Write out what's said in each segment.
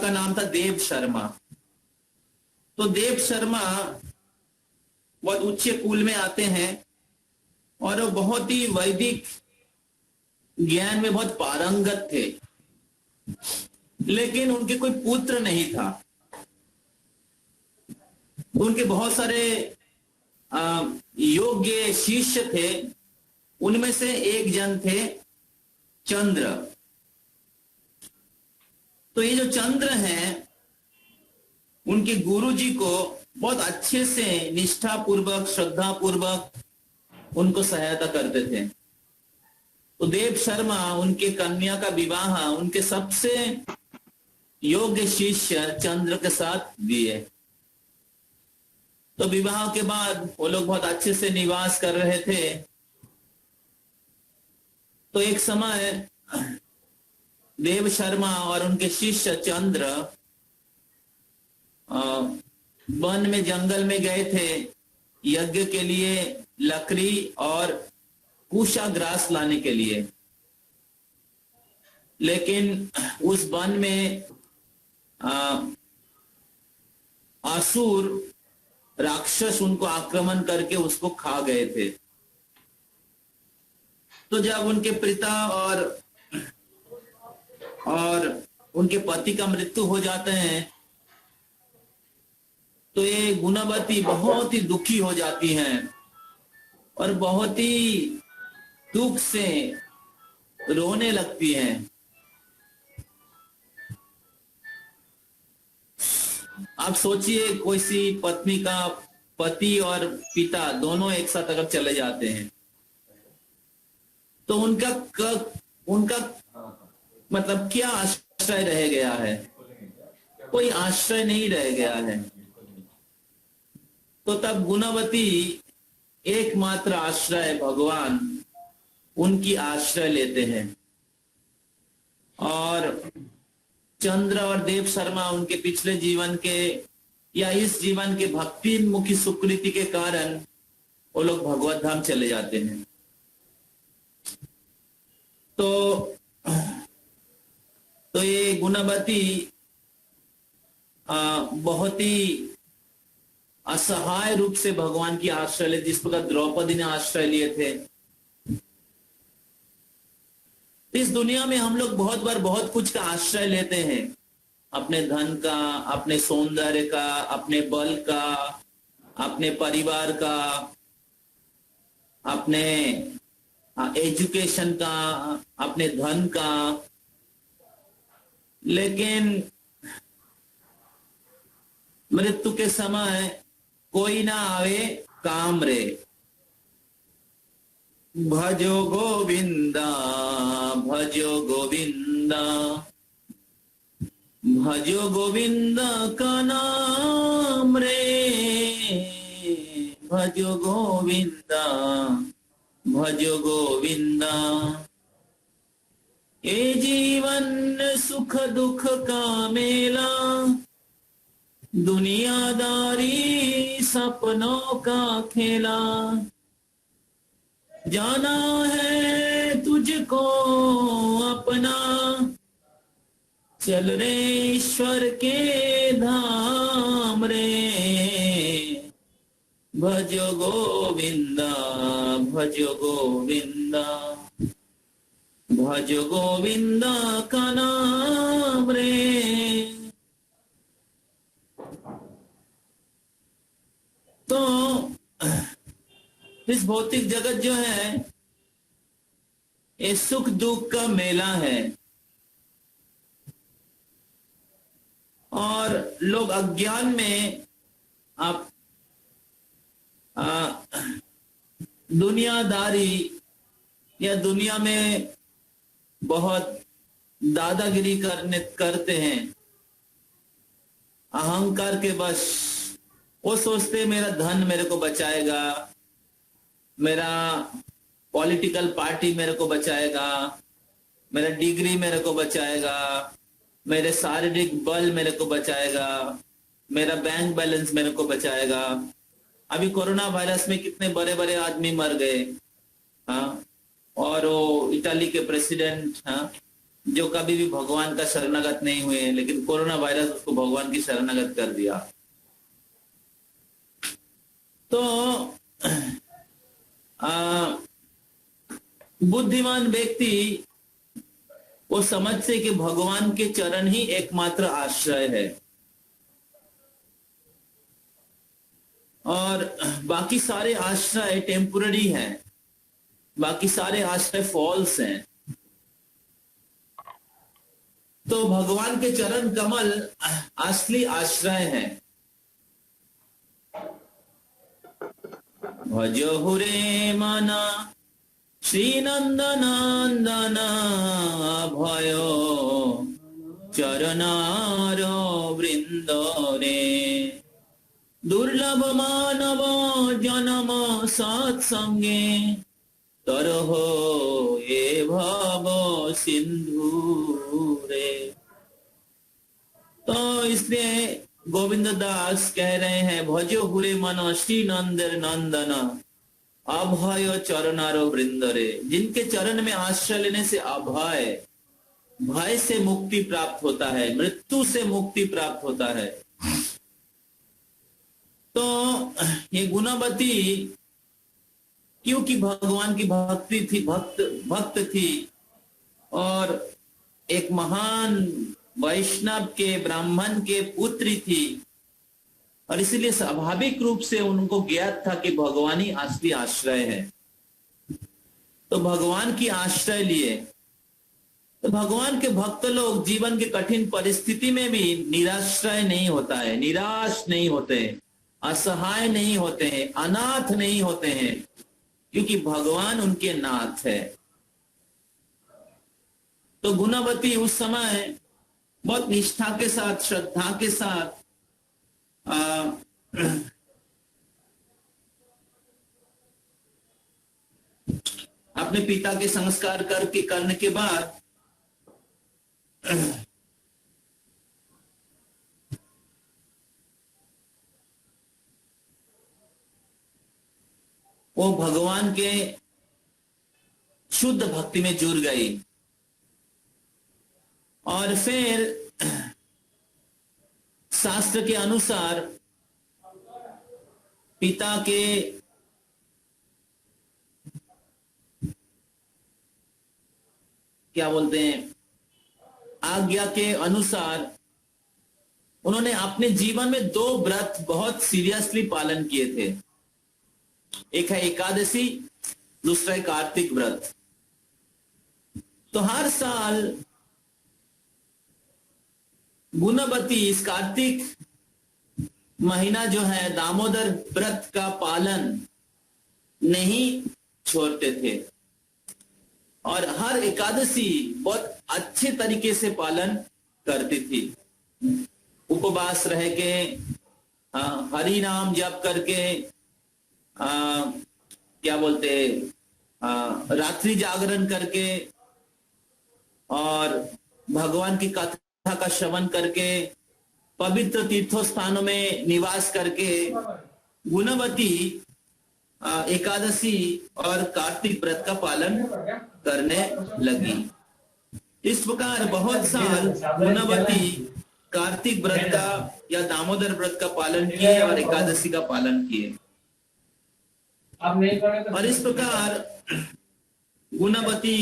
का नाम था देव शर्मा। तो देव शर्मा बहुत उच्च कुल में आते हैं और वो बहुत ही वैदिक ज्ञान में बहुत पारंगत थे, लेकिन उनके कोई पुत्र नहीं था। उनके बहुत सारे योग्य शिष्य थे, उनमें से एक जन थे चंद्र। तो ये जो चंद्र हैं, उनके गुरुजी को बहुत अच्छे से निष्ठा पूर्वक श्रद्धा पूर्वक उनको सहायता करते थे। तो देव शर्मा उनके कन्या का विवाह उनके सबसे योग्य शिष्य चंद्र के साथ दिए। तो विवाह के बाद वो लोग बहुत अच्छे से निवास कर रहे थे। तो एक समय देव शर्मा और उनके शिष्य चंद्र वन में जंगल में गए थे यज्ञ के लिए, लकड़ी और कुशा ग्रास लाने के लिए। लेकिन उस वन में असुर राक्षस उनको आक्रमण करके उसको खा गए थे। तो जब उनके पिता और उनके पति का मृत्यु हो जाते हैं, तो ये गुणवती बहुत ही दुखी हो जाती हैं और बहुत ही दुख से रोने लगती हैं। आप सोचिए, कोई सी पत्नी का पति और पिता दोनों एक साथ अगर चले जाते हैं तो उनका मतलब क्या आश्रय रह गया है? कोई आश्रय नहीं रह गया है। तो तब गुणवती एकमात्र आश्रय भगवान उनकी आश्रय लेते हैं और चंद्र और देव शर्मा उनके पिछले जीवन के या इस जीवन के भक्ति मुखी सुकृति के कारण वो लोग भगवत धाम चले जाते हैं। तो ये गुणवती बहुत ही असहाय रूप से भगवान की आश्रय ले, जिस प्रकार द्रौपदी ने आश्रय लिए थे। इस दुनिया में हम लोग बहुत बार बहुत कुछ का आश्रय लेते हैं, अपने धन का, अपने सौंदर्य का, अपने बल का, अपने परिवार का, अपने एजुकेशन का, अपने धन का। लेकिन मृत्यु के समय कोई ना आवे काम रे। भजो गोविंदा भजो गोविंदा भजो गोविंदा का नाम रे। भजो गोविंदा भजो गोविंदा। ये जीवन सुख दुख का मेला, दुनियादारी सपनों का खेला। जाना है तुझको अपना, चल रे ईश्वर के धाम रे। भजो गोविंदा भजो गोविंदा भजो गोविंदा का नाम रे। तो इस भौतिक जगत जो है ये सुख दुख का मेला है और लोग अज्ञान में आप दुनियादारी या दुनिया में बहुत दादागिरी करते हैं, अहंकार के बस। वो सोचते मेरा धन मेरे को बचाएगा, मेरा पॉलिटिकल पार्टी मेरे को बचाएगा, मेरा डिग्री मेरे को बचाएगा, मेरे शारीरिक बल मेरे को बचाएगा, मेरा बैंक बैलेंस मेरे को बचाएगा। अभी कोरोना वायरस में कितने बड़े बड़े आदमी मर गए, हाँ। और वो इटाली के प्रेसिडेंट, हाँ, जो कभी भी भगवान का शरणागत नहीं हुए, लेकिन कोरोना वायरस उसको भगवान की शरणागत कर दिया। तो बुद्धिमान व्यक्ति वो समझते कि भगवान के चरण ही एकमात्र आश्रय है और बाकी सारे आश्रय टेम्पररी हैं, बाकी सारे आश्रय फॉल्स हैं। तो भगवान के चरण कमल असली आश्रय है। भजहु रे मना श्री नंदनंदन भय चरणार वृंद रे दुर्लभ मानव जन्म सत्संगे तरह ये भव सिंधु रे। तो इसलिए गोविंद दास कह रहे हैं, भजो हुरे मन श्री नंदर नंदन अभय चरणारो वृंद रे। जिनके चरण में आश्रय लेने से अभय, भय से मुक्ति प्राप्त होता है, मृत्यु से मुक्ति प्राप्त होता है। तो ये गुणवती क्योंकि भगवान की भक्ति थी, भक्त थी और एक महान वैष्णव के ब्राह्मण के पुत्री थी और इसलिए स्वाभाविक रूप से उनको ज्ञात था कि भगवान ही असली आश्रय है। तो भगवान की आश्रय लिए। तो भगवान के भक्त लोग जीवन के कठिन परिस्थिति में भी निराश्रय नहीं होता है, निराश नहीं होते हैं, असहाय नहीं होते हैं, अनाथ नहीं होते हैं, क्योंकि भगवान उनके नाथ है। तो गुणवती उस समय बहुत निष्ठा के साथ, श्रद्धा के साथ अपने पिता के संस्कार करने के बाद वो भगवान के शुद्ध भक्ति में जुड़ गई और फिर शास्त्र के अनुसार पिता के क्या बोलते हैं आज्ञा के अनुसार उन्होंने अपने जीवन में 2 व्रत बहुत सीरियसली पालन किए थे। एक है एकादशी, दूसरा है कार्तिक व्रत। तो हर साल गुणवती इस कार्तिक महीना जो है दामोदर व्रत का पालन नहीं छोड़ते थे और हर एकादशी बहुत अच्छे तरीके से पालन करती थी। उपवास रह के हरि नाम जप करके क्या बोलते रात्रि जागरण करके और भगवान की कथा का श्रवण करके पवित्र तीर्थों स्थानों में निवास करके गुणवती एकादशी और कार्तिक व्रत का पालन करने लगी। इस प्रकार बहुत साल गुणवती कार्तिक व्रत का या दामोदर व्रत का पालन किए और एकादशी का पालन किए। और इस प्रकार गुणवती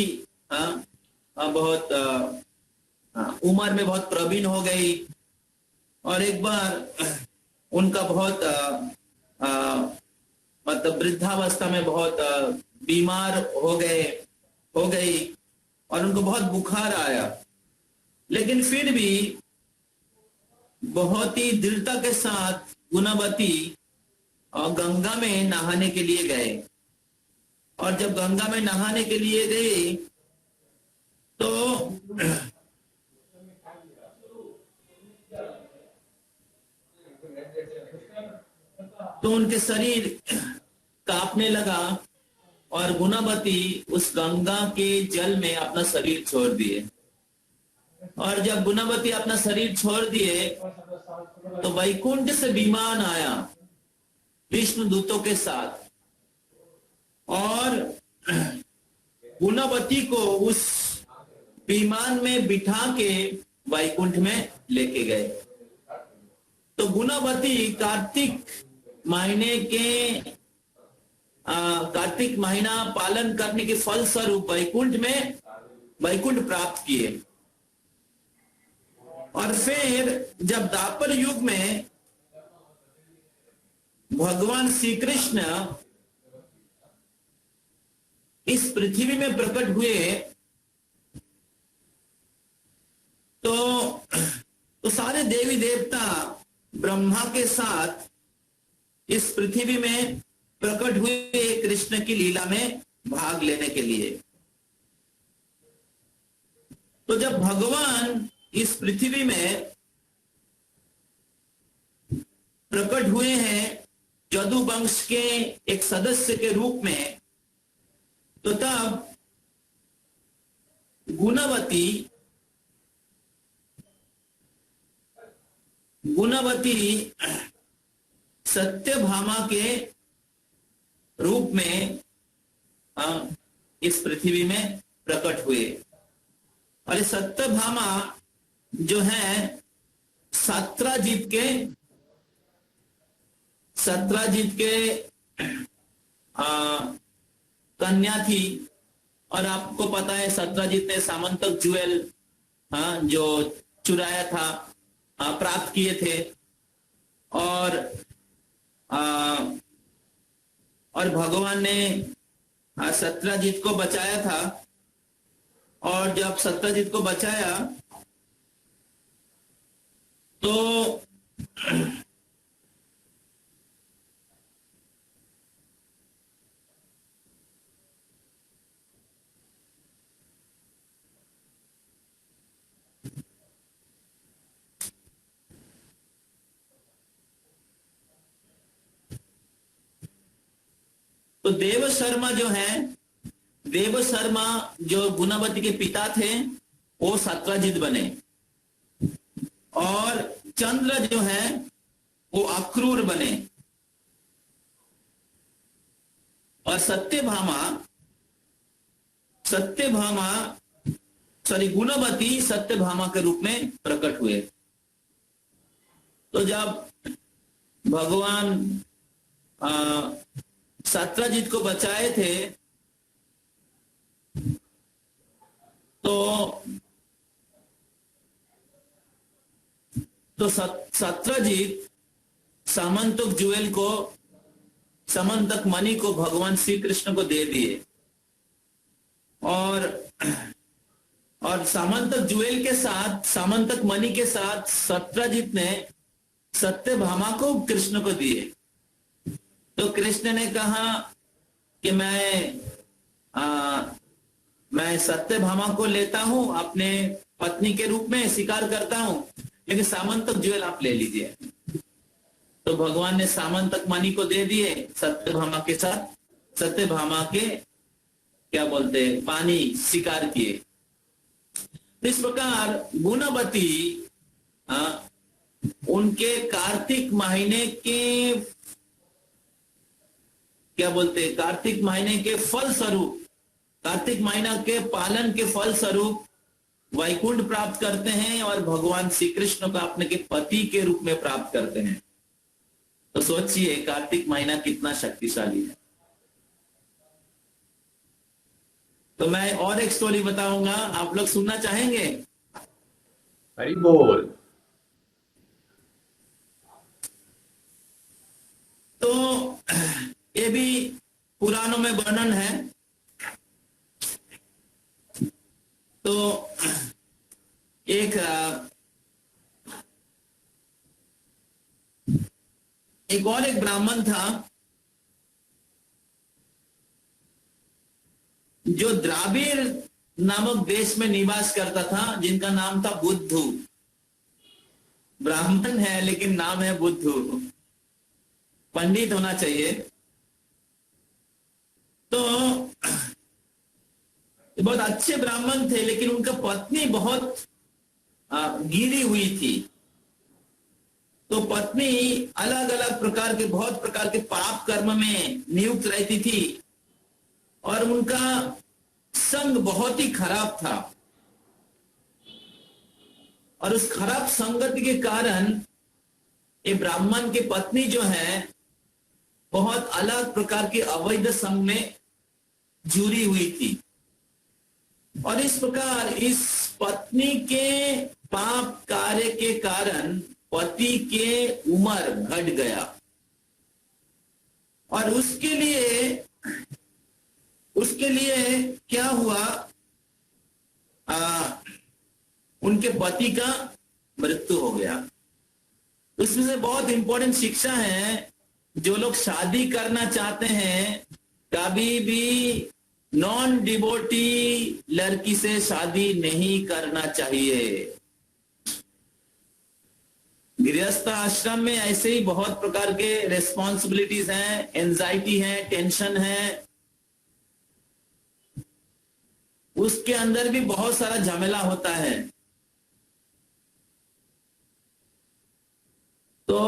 बहुत उम्र में बहुत प्रवीण हो गई और एक बार उनका बहुत मतलब वृद्धावस्था में बहुत बीमार हो गई और उनको बहुत बुखार आया, लेकिन फिर भी बहुत ही दृढ़ता के साथ गुणवती गंगा में नहाने के लिए गए। और जब गंगा में नहाने के लिए गए तो उनके शरीर कांपने लगा और गुणवती उस गंगा के जल में अपना शरीर छोड़ दिए। और जब गुणवती अपना शरीर छोड़ दिए तो वैकुंठ से विमान आया विष्णु दूतों के साथ और गुणवती को उस विमान में बिठा के वैकुंठ में लेके गए। तो गुणवती कार्तिक महीना पालन करने के फल स्वरूप वैकुंठ प्राप्त किए। और फिर जब द्वापर युग में भगवान श्री कृष्ण इस पृथ्वी में प्रकट हुए तो सारे देवी देवता ब्रह्मा के साथ इस पृथ्वी में प्रकट हुए कृष्ण की लीला में भाग लेने के लिए। तो जब भगवान इस पृथ्वी में प्रकट हुए हैं यदु वंश के एक सदस्य के रूप में, तो तब गुणवती सत्यभामा के रूप में इस पृथ्वी में प्रकट हुए। और सत्यभामा जो है सत्राजित के कन्या थी। और आपको पता है सत्राजित ने सामंतक ज्वेल जो चुराया था प्राप्त किए थे। और भगवान ने सत्राजित को बचाया था। और जब सत्राजित को बचाया तो देव शर्मा जो गुणवती के पिता थे वो सत्राजित बने। और चंद्र जो है वो अक्रूर बने। और गुणवती सत्यभामा के रूप में प्रकट हुए। तो जब भगवान सत्राजित को बचाए थे तो सत्राजित सामंतक मणि को भगवान श्री कृष्ण को दे दिए। और सामंतक मणि के साथ सत्राजित ने सत्यभामा को कृष्ण को दिए। तो कृष्ण ने कहा कि मैं सत्यभामा को लेता हूं, अपने पत्नी के रूप में स्वीकार करता हूं, लेकिन सामंतक ज्वेल आप ले लीजिए। तो भगवान ने सामंतक मणि को दे दिए सत्यभामा के साथ। सत्यभामा के क्या बोलते पानी स्वीकार किए। इस प्रकार गुणवती उनके कार्तिक महीने के फल स्वरूप, कार्तिक महीना के पालन के फल स्वरूप वैकुंठ प्राप्त करते हैं और भगवान श्री कृष्ण को अपने के पति के रूप में प्राप्त करते हैं। तो सोचिए कार्तिक महीना कितना शक्तिशाली है। तो मैं और एक स्टोरी बताऊंगा, आप लोग सुनना चाहेंगे? हरि बोल। तो ये भी पुराणों में वर्णन है। तो एक ब्राह्मण था जो द्राविड़ नामक देश में निवास करता था, जिनका नाम था बुद्धू। ब्राह्मण है लेकिन नाम है बुद्धू। पंडित होना चाहिए। तो बहुत अच्छे ब्राह्मण थे, लेकिन उनका पत्नी बहुत गिरी हुई थी। तो पत्नी अलग अलग बहुत प्रकार के पाप कर्म में नियुक्त रहती थी और उनका संग बहुत ही खराब था। और उस खराब संगति के कारण ये ब्राह्मण की पत्नी जो है बहुत अलग प्रकार के अवैध संग में जुड़ी हुई थी। और इस प्रकार इस पत्नी के पाप कार्य के कारण पति के उम्र घट गया और उसके लिए क्या हुआ, उनके पति का मृत्यु हो गया। उसमें से बहुत इंपॉर्टेंट शिक्षा है, जो लोग शादी करना चाहते हैं कभी भी नॉन डिवोटी लड़की से शादी नहीं करना चाहिए। गृहस्थ आश्रम में ऐसे ही बहुत प्रकार के रेस्पॉन्सिबिलिटीज हैं, एंजाइटी है, टेंशन है, उसके अंदर भी बहुत सारा झमेला होता है। तो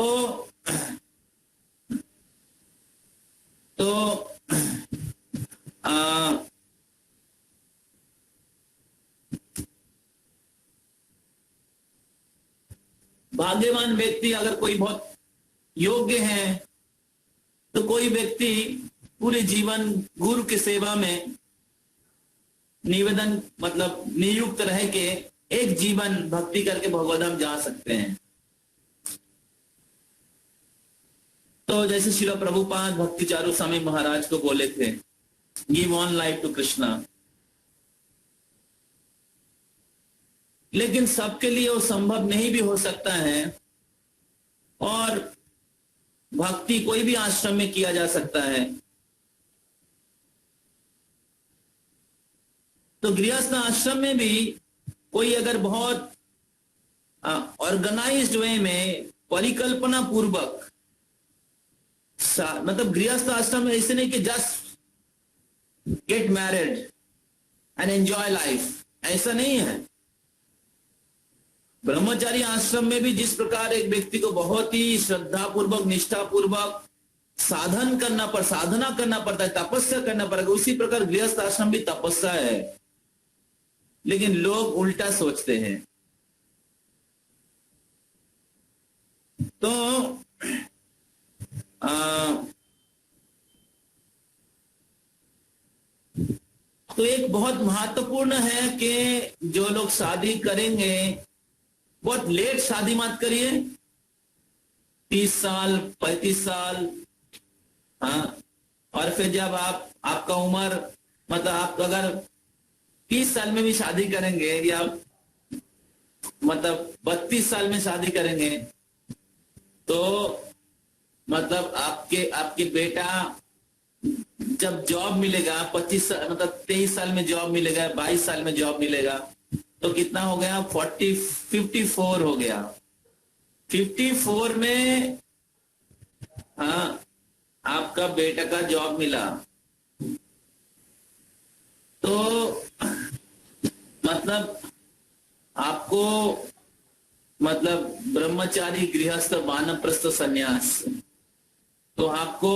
भाग्यवान व्यक्ति अगर कोई बहुत योग्य है तो कोई व्यक्ति पूरे जीवन गुरु की सेवा में निवेदन मतलब नियुक्त रह के एक जीवन भक्ति करके भगवतधाम जा सकते हैं। तो जैसे श्रील प्रभुपाद भक्ति चारू स्वामी महाराज को बोले थे, give on life to Krishna, लेकिन सबके लिए वो संभव नहीं भी हो सकता है और भक्ति कोई भी आश्रम में किया जा सकता है। तो गृहस्थ आश्रम में भी कोई अगर बहुत ऑर्गेनाइज्ड वे में परिकल्पना पूर्वक, मतलब गृहस्थ आश्रम में ऐसे नहीं कि just get married and enjoy life, ऐसा नहीं है। ब्रह्मचारी आश्रम में भी जिस प्रकार एक व्यक्ति को बहुत ही श्रद्धा पूर्वक निष्ठा पूर्वक साधना करना पड़ता है, तपस्या करना पड़ेगा, उसी प्रकार गृहस्थ आश्रम भी तपस्या है। लेकिन लोग उल्टा सोचते हैं। तो एक बहुत महत्वपूर्ण है कि जो लोग शादी करेंगे बहुत लेट शादी मत करिए, 30 साल 35 साल, हाँ। और फिर जब आपका उम्र मतलब आप अगर 30 साल में भी शादी करेंगे या मतलब 32 साल में शादी करेंगे तो मतलब आपके बेटा जब जॉब मिलेगा 25 साल मतलब 23 साल में जॉब मिलेगा, 22 साल में जॉब मिलेगा, तो कितना हो गया 54 हो गया। 54 में हाँ आपका बेटा का जॉब मिला, तो मतलब आपको मतलब ब्रह्मचारी गृहस्थ वानप्रस्थ संन्यास, तो आपको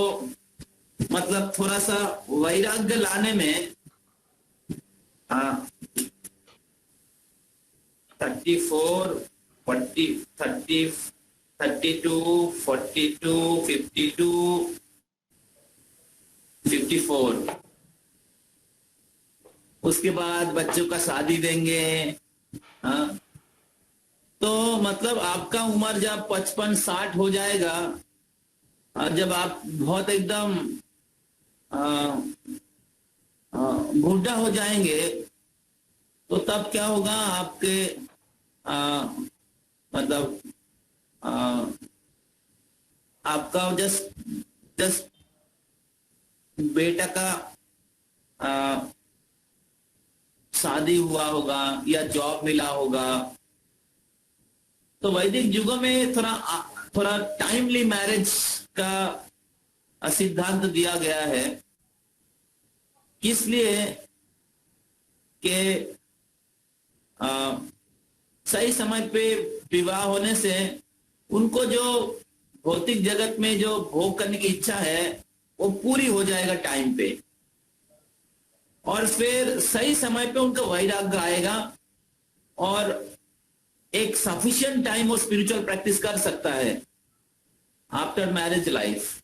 मतलब थोड़ा सा वैराग्य लाने में 34, 40, 30, 32, 42, 52, 54, उसके बाद बच्चों का शादी देंगे। हाँ, तो मतलब आपका उम्र जब 55-60 हो जाएगा और जब आप बहुत एकदम बूढ़ा हो जाएंगे तो तब क्या होगा, आपके मतलब आपका जस्ट बेटा का शादी हुआ होगा या जॉब मिला होगा। तो वैदिक युगों में थोड़ा टाइमली मैरिज का सिद्धांत दिया गया है, इसलिए कि सही समय पे विवाह होने से उनको जो भौतिक जगत में जो भोग करने की इच्छा है वो पूरी हो जाएगा टाइम पे, और फिर सही समय पे उनका वैराग्य आएगा और एक सफिशिएंट टाइम वो स्पिरिचुअल प्रैक्टिस कर सकता है आफ्टर मैरिज लाइफ,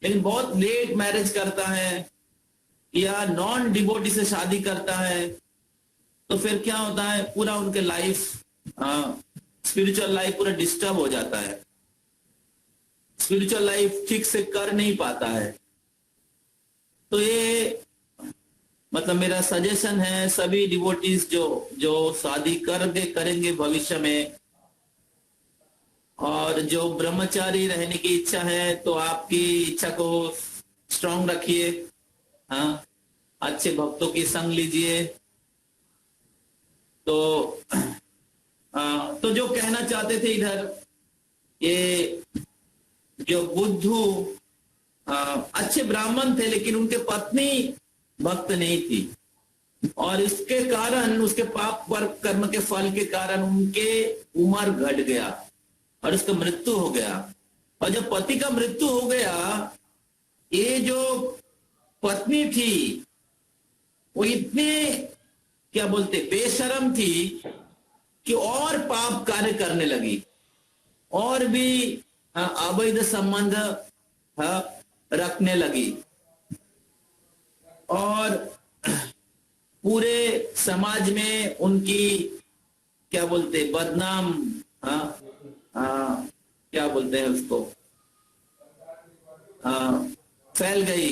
लेकिन बहुत लेट मैरिज करता है या नॉन डिवोटी से शादी करता है, तो फिर क्या होता है, पूरा उनके लाइफ, स्पिरिचुअल लाइफ पूरा डिस्टर्ब हो जाता है, स्पिरिचुअल लाइफ ठीक से कर नहीं पाता है। तो ये मतलब मेरा सजेशन है सभी डिवोटीज जो शादी करेंगे भविष्य में, और जो ब्रह्मचारी रहने की इच्छा है तो आपकी इच्छा को स्ट्रांग रखिए, हाँ, अच्छे भक्तों की संग लीजिए। तो जो कहना चाहते थे इधर, ये जो बुद्धू अच्छे ब्राह्मण थे लेकिन उनके पत्नी भक्त नहीं थी, और इसके कारण, उसके पाप पर कर्म के फल के कारण उनके उम्र घट गया और उसका मृत्यु हो गया। और जब पति का मृत्यु हो गया, ये जो पत्नी थी वो इतने क्या बोलते बेशर्म थी कि और पाप कार्य करने लगी, और भी अवैध संबंध रखने लगी, और पूरे समाज में उनकी क्या बोलते बदनाम, क्या बोलते हैं उसको, फैल गई।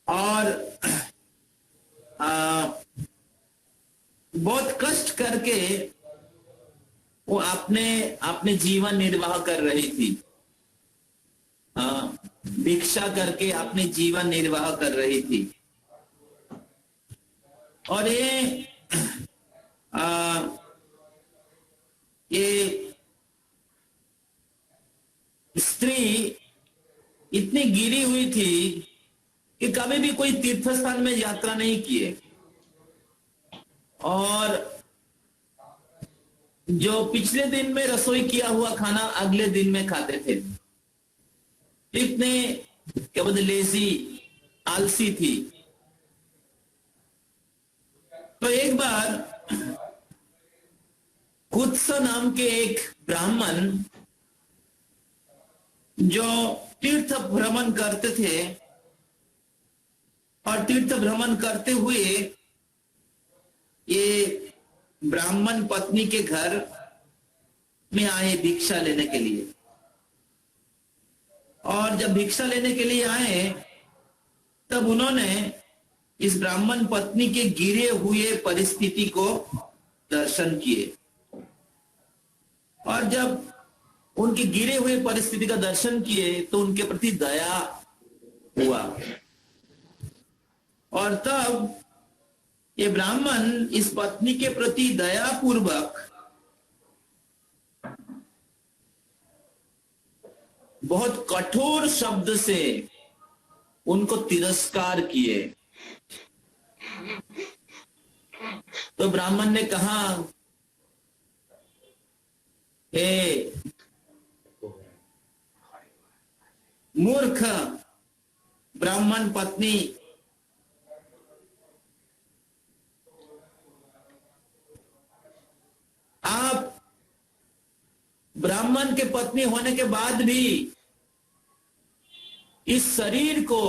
और बहुत कष्ट करके वो अपने जीवन निर्वाह कर रही थी, भिक्षा करके अपने जीवन निर्वाह कर रही थी। और ये स्त्री इतनी गिरी हुई थी कि कभी भी कोई तीर्थ स्थान में यात्रा नहीं किए, और जो पिछले दिन में रसोई किया हुआ खाना अगले दिन में खाते थे, इतने क्या बोलते लेजी, आलसी थी। तो एक बार कुत्स नाम के एक ब्राह्मण जो तीर्थ भ्रमण करते थे, और तीर्थ भ्रमण करते हुए ये ब्राह्मण पत्नी के घर में आए भिक्षा लेने के लिए। और जब भिक्षा लेने के लिए आए तब उन्होंने इस ब्राह्मण पत्नी के गिरे हुए परिस्थिति को दर्शन किए, और जब उनके गिरे हुए परिस्थिति का दर्शन किए तो उनके प्रति दया हुआ, और तब ये ब्राह्मण इस पत्नी के प्रति दया पूर्वक बहुत कठोर शब्द से उनको तिरस्कार किए। तो ब्राह्मण ने कहा, हे मूर्ख ब्राह्मण पत्नी, आप ब्राह्मण के पत्नी होने के बाद भी इस शरीर को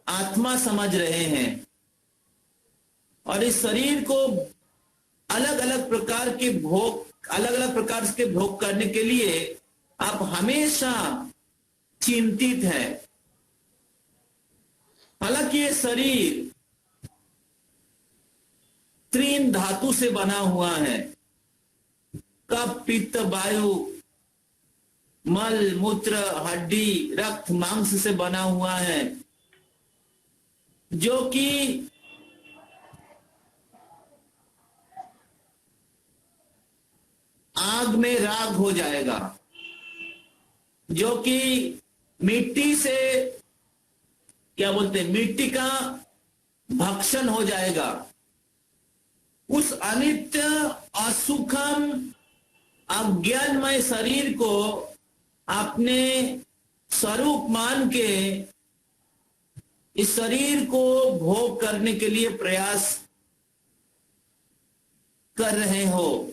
आत्मा समझ रहे हैं, और इस शरीर को अलग अलग प्रकार के भोग करने के लिए आप हमेशा चिंतित हैं। हालांकि ये शरीर 3 धातु से बना हुआ है, कफ, पित्त, वायु, मल, मूत्र, हड्डी, रक्त, मांस से बना हुआ है, जो कि आग में राख हो जाएगा, जो कि मिट्टी से क्या बोलते हैं, मिट्टी का भक्षण हो जाएगा। उस अनित्य, असुखम, अज्ञानमय शरीर को अपने स्वरूप मान के इस शरीर को भोग करने के लिए प्रयास कर रहे हो,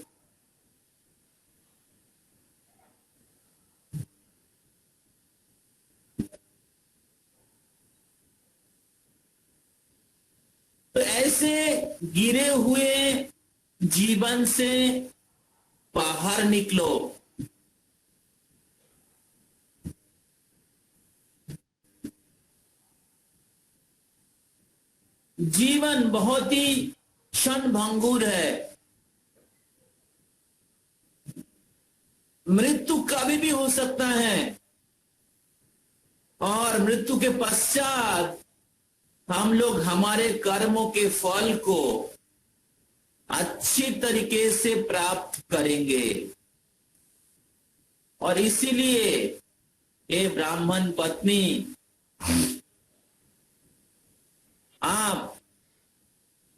ऐसे गिरे हुए जीवन से बाहर निकलो। जीवन बहुत ही क्षणभंगुर है। मृत्यु कभी भी हो सकता है और मृत्यु के पश्चात हम लोग हमारे कर्मों के फल को अच्छी तरीके से प्राप्त करेंगे। और इसीलिए ये ब्राह्मण पत्नी, आप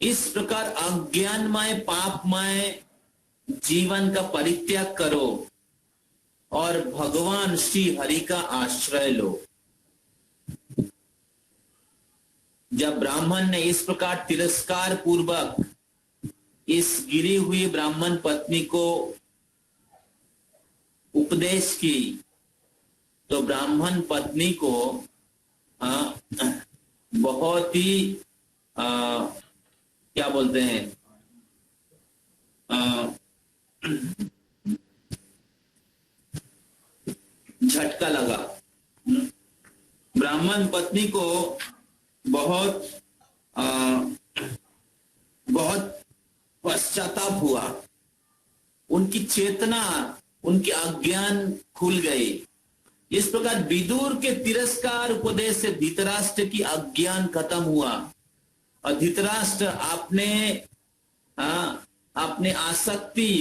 इस प्रकार अज्ञानमय पापमय जीवन का परित्याग करो और भगवान श्री हरि का आश्रय लो। जब ब्राह्मण ने इस प्रकार तिरस्कार पूर्वक इस गिरी हुई ब्राह्मण पत्नी को उपदेश की, तो ब्राह्मण पत्नी को बहुत ही क्या बोलते हैं, झटका लगा। ब्राह्मण पत्नी को बहुत पश्चाताप हुआ। उनकी चेतना, उनकी अज्ञान खुल गई। इस प्रकार विदुर के तिरस्कार उपदेश से धृतराष्ट्र की अज्ञान खत्म हुआ और धृतराष्ट्र अपने आसक्ति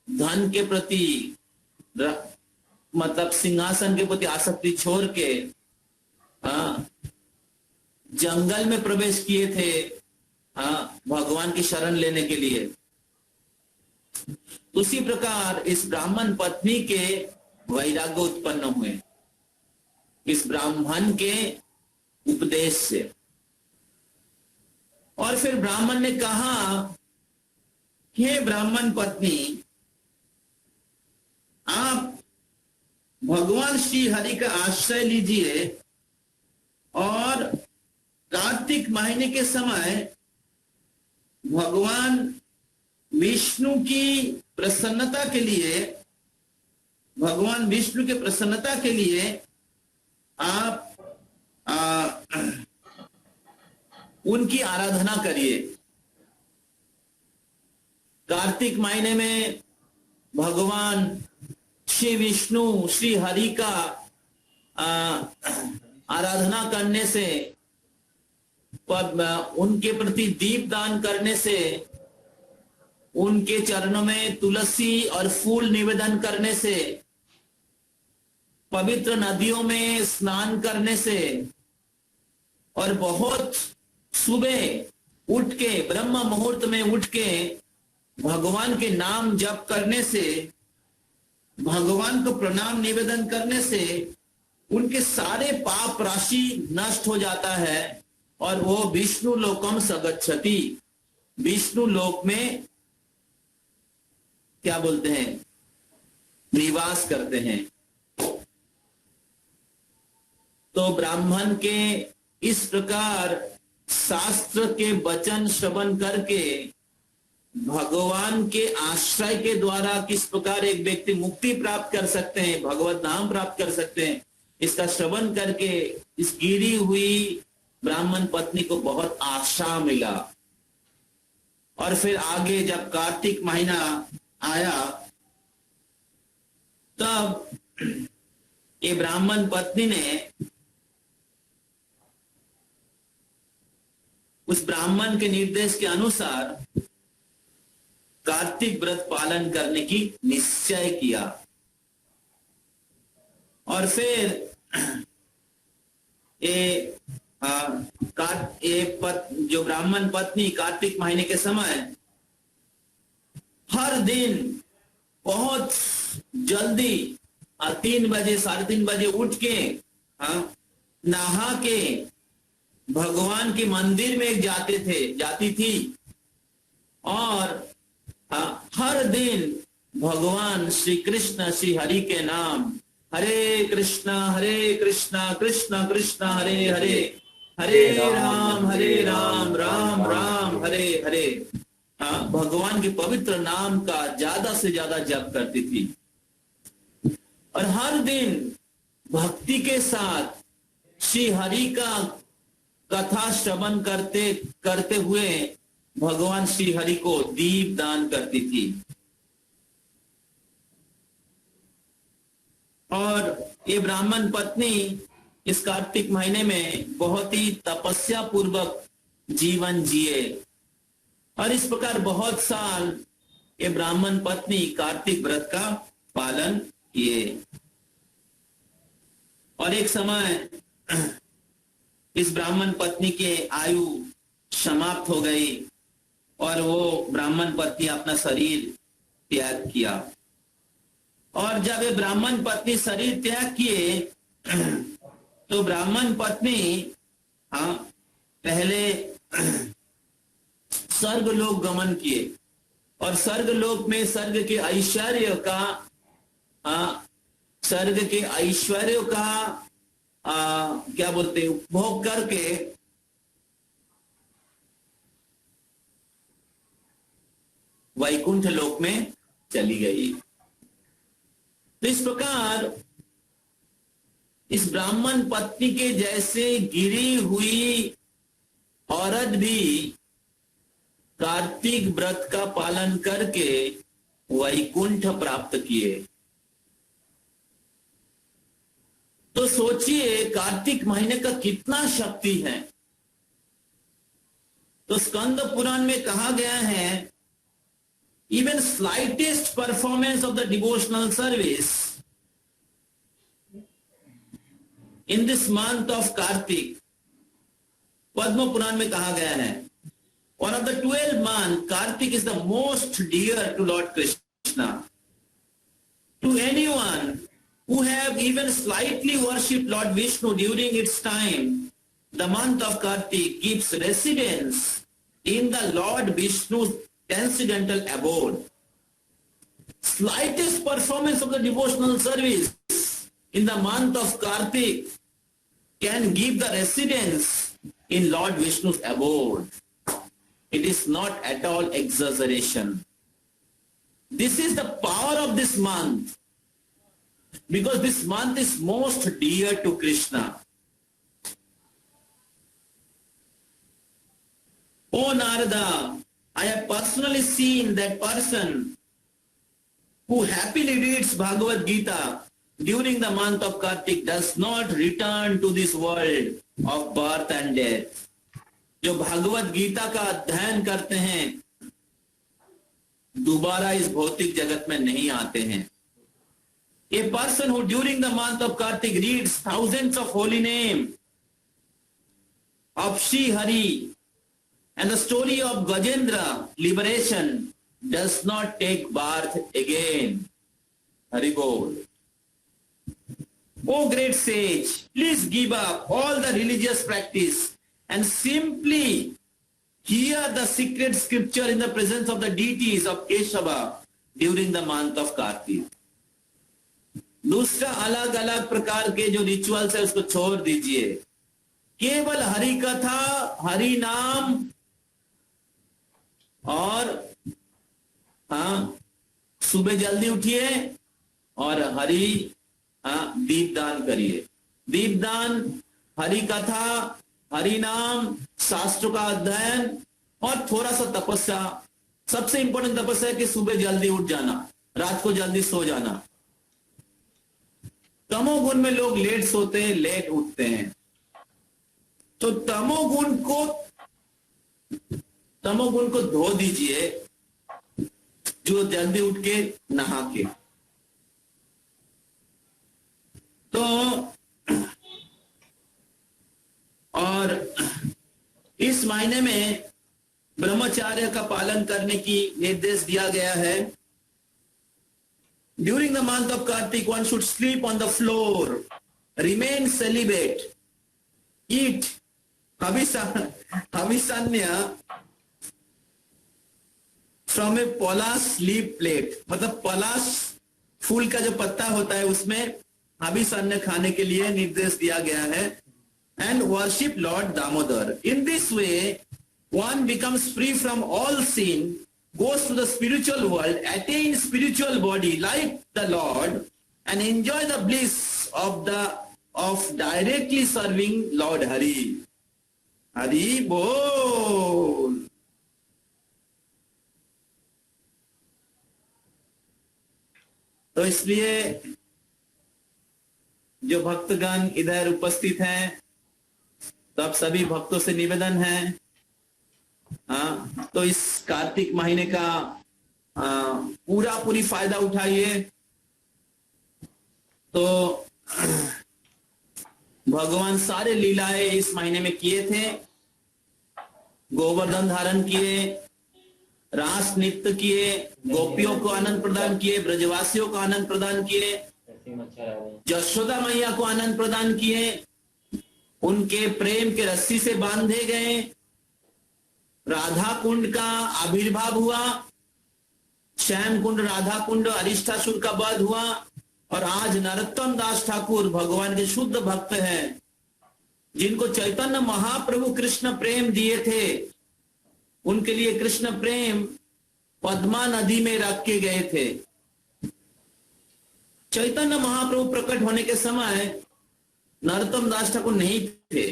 धन के प्रति, मतलब सिंहासन के प्रति आसक्ति छोड़ के जंगल में प्रवेश किए थे भगवान की शरण लेने के लिए। उसी प्रकार इस ब्राह्मण पत्नी के वैराग्य उत्पन्न हुए इस ब्राह्मण के उपदेश से। और फिर ब्राह्मण ने कहा, हे ब्राह्मण पत्नी, आप भगवान श्री हरि का आश्रय लीजिए और कार्तिक महीने के समय भगवान विष्णु की प्रसन्नता के लिए, भगवान विष्णु के प्रसन्नता के लिए आप उनकी आराधना करिए। कार्तिक महीने में भगवान श्री विष्णु, श्री हरि का आराधना करने से, उनके प्रति दीप दान करने से, उनके चरणों में तुलसी और फूल निवेदन करने से, पवित्र नदियों में स्नान करने से और बहुत सुबह उठ के, ब्रह्म मुहूर्त में उठ के भगवान के नाम जप करने से, भगवान को प्रणाम निवेदन करने से उनके सारे पाप राशि नष्ट हो जाता है और वो विष्णु लोकम सगच्छति, विष्णु लोक में क्या बोलते हैं, निवास करते हैं। तो ब्राह्मण के इस प्रकार शास्त्र के वचन श्रवण करके भगवान के आश्रय के द्वारा किस प्रकार एक व्यक्ति मुक्ति प्राप्त कर सकते हैं, भगवत नाम प्राप्त कर सकते हैं, इसका श्रवण करके इस गिरी हुई ब्राह्मण पत्नी को बहुत आशा मिला। और फिर आगे जब कार्तिक महीना आया तब ये ब्राह्मण पत्नी ने उस ब्राह्मण के निर्देश के अनुसार कार्तिक व्रत पालन करने की निश्चय किया। और फिर जो ब्राह्मण पत्नी कार्तिक महीने के समय हर दिन बहुत जल्दी 3 बजे 3:30 बजे उठ के नहा के भगवान के मंदिर में जाती थी और हर दिन भगवान श्री कृष्ण श्री हरि के नाम हरे कृष्णा कृष्ण कृष्ण हरे हरे हरे राम राम राम हरे हरे। हाँ, भगवान के पवित्र नाम का ज्यादा से ज्यादा जप करती थी और हर दिन भक्ति के साथ श्री हरि का कथा श्रवण करते करते हुए भगवान श्री हरि को दीप दान करती थी। और ये ब्राह्मण पत्नी इस कार्तिक महीने में बहुत ही तपस्या पूर्वक जीवन जिए और इस प्रकार बहुत साल ये ब्राह्मण पत्नी कार्तिक व्रत का पालन किए। और एक समय इस ब्राह्मण पत्नी के आयु समाप्त हो गई और वो ब्राह्मण पत्नी अपना शरीर त्याग किया। और जब ये ब्राह्मण पत्नी शरीर त्याग किए तो ब्राह्मण पत्नी पहले स्वर्ग लोक गमन किए और स्वर्ग लोक में स्वर्ग के ऐश्वर्य का क्या बोलते हैं उपभोग करके वैकुंठ लोक में चली गई। तो इस प्रकार इस ब्राह्मण पत्नी के जैसे गिरी हुई औरत भी कार्तिक व्रत का पालन करके वैकुंठ प्राप्त किए। तो सोचिए कार्तिक महीने का कितना शक्ति है। तो स्कंद पुराण में कहा गया है, even slightest performance of the devotional service in this month of Kartik, Padma Purana में कहा गया है, one of the 12 months, Kartik is the most dear to Lord Krishna. To anyone who have even slightly worshipped Lord Vishnu during its time, the month of Kartik gives residence in the Lord Vishnu's transcendental abode. Slightest performance of the devotional service in the month of Kartik can give the residence in Lord Vishnu's abode. It is not at all exaggeration. This is the power of this month, because this month is most dear to Krishna. O Narada, I have personally seen that person who happily reads Bhagavad Gita during the month of Kartik does not return to this world of birth and death. जो भगवत गीता का अध्ययन करते हैं दोबारा इस भौतिक जगत में नहीं आते हैं। A person who during the month of Kartik reads thousands of holy names of Shri Hari and the story of Gajendra liberation does not take birth again. Hari Bol. O great sage, please give up all the religious practice and simply hear the secret scripture in the presence of the deities of Keshava during the month of Kartik. दूसरा अलग अलग प्रकार के जो rituals है उसको छोड़ दीजिए, केवल हरि कथा, हरि नाम और सुबह जल्दी उठिए और हरि दीप दान करिए। दीप दान, हरि कथा, हरि नाम, शास्त्र का अध्ययन और थोड़ा सा तपस्या। सबसे इंपॉर्टेंट तपस्या है कि सुबह जल्दी उठ जाना, रात को जल्दी सो जाना। तमोगुण में लोग लेट सोते हैं, लेट उठते हैं। तो तमोगुण को धो दीजिए, जो जल्दी उठ के नहा के। तो और इस महीने में ब्रह्मचर्य का पालन करने की निर्देश दिया गया है। During the month of Kartik, one should sleep on the floor, remain celibate, eat havisanya from a Palash leaf plate. मतलब पलाश फूल का जो पत्ता होता है उसमें हविषान्य खाने के लिए निर्देश दिया गया है। and worship Lord Damodar. In this way, one becomes free from all sin, goes to the spiritual world, attains spiritual body like the Lord, and enjoy the bliss of directly serving Lord Hari. Hari Bol. तो इसलिए जो भक्तगण इधर उपस्थित हैं, तब सभी भक्तों से निवेदन है, तो इस कार्तिक महीने का पूरी फायदा उठाइए। तो भगवान सारे लीलाएं इस महीने में किए थे। गोवर्धन धारण किए, रास नृत्य किए, गोपियों को आनंद प्रदान किए, ब्रजवासियों को आनंद प्रदान किए, यशोदा मैया को आनंद प्रदान किए, उनके प्रेम के रस्सी से बांधे गए, राधा कुंड का आविर्भाव हुआ, श्याम कुंड, राधा कुंड, अरिष्टासुर का वध हुआ, और आज नरोत्तम दास ठाकुर भगवान के शुद्ध भक्त हैं, जिनको चैतन्य महाप्रभु कृष्ण प्रेम दिए थे, उनके लिए कृष्ण प्रेम पद्मा नदी में रख के गए थे। चैतन्य महाप्रभु प्रकट होने के समय नरोत्तम दास ठाकुर नहीं थे,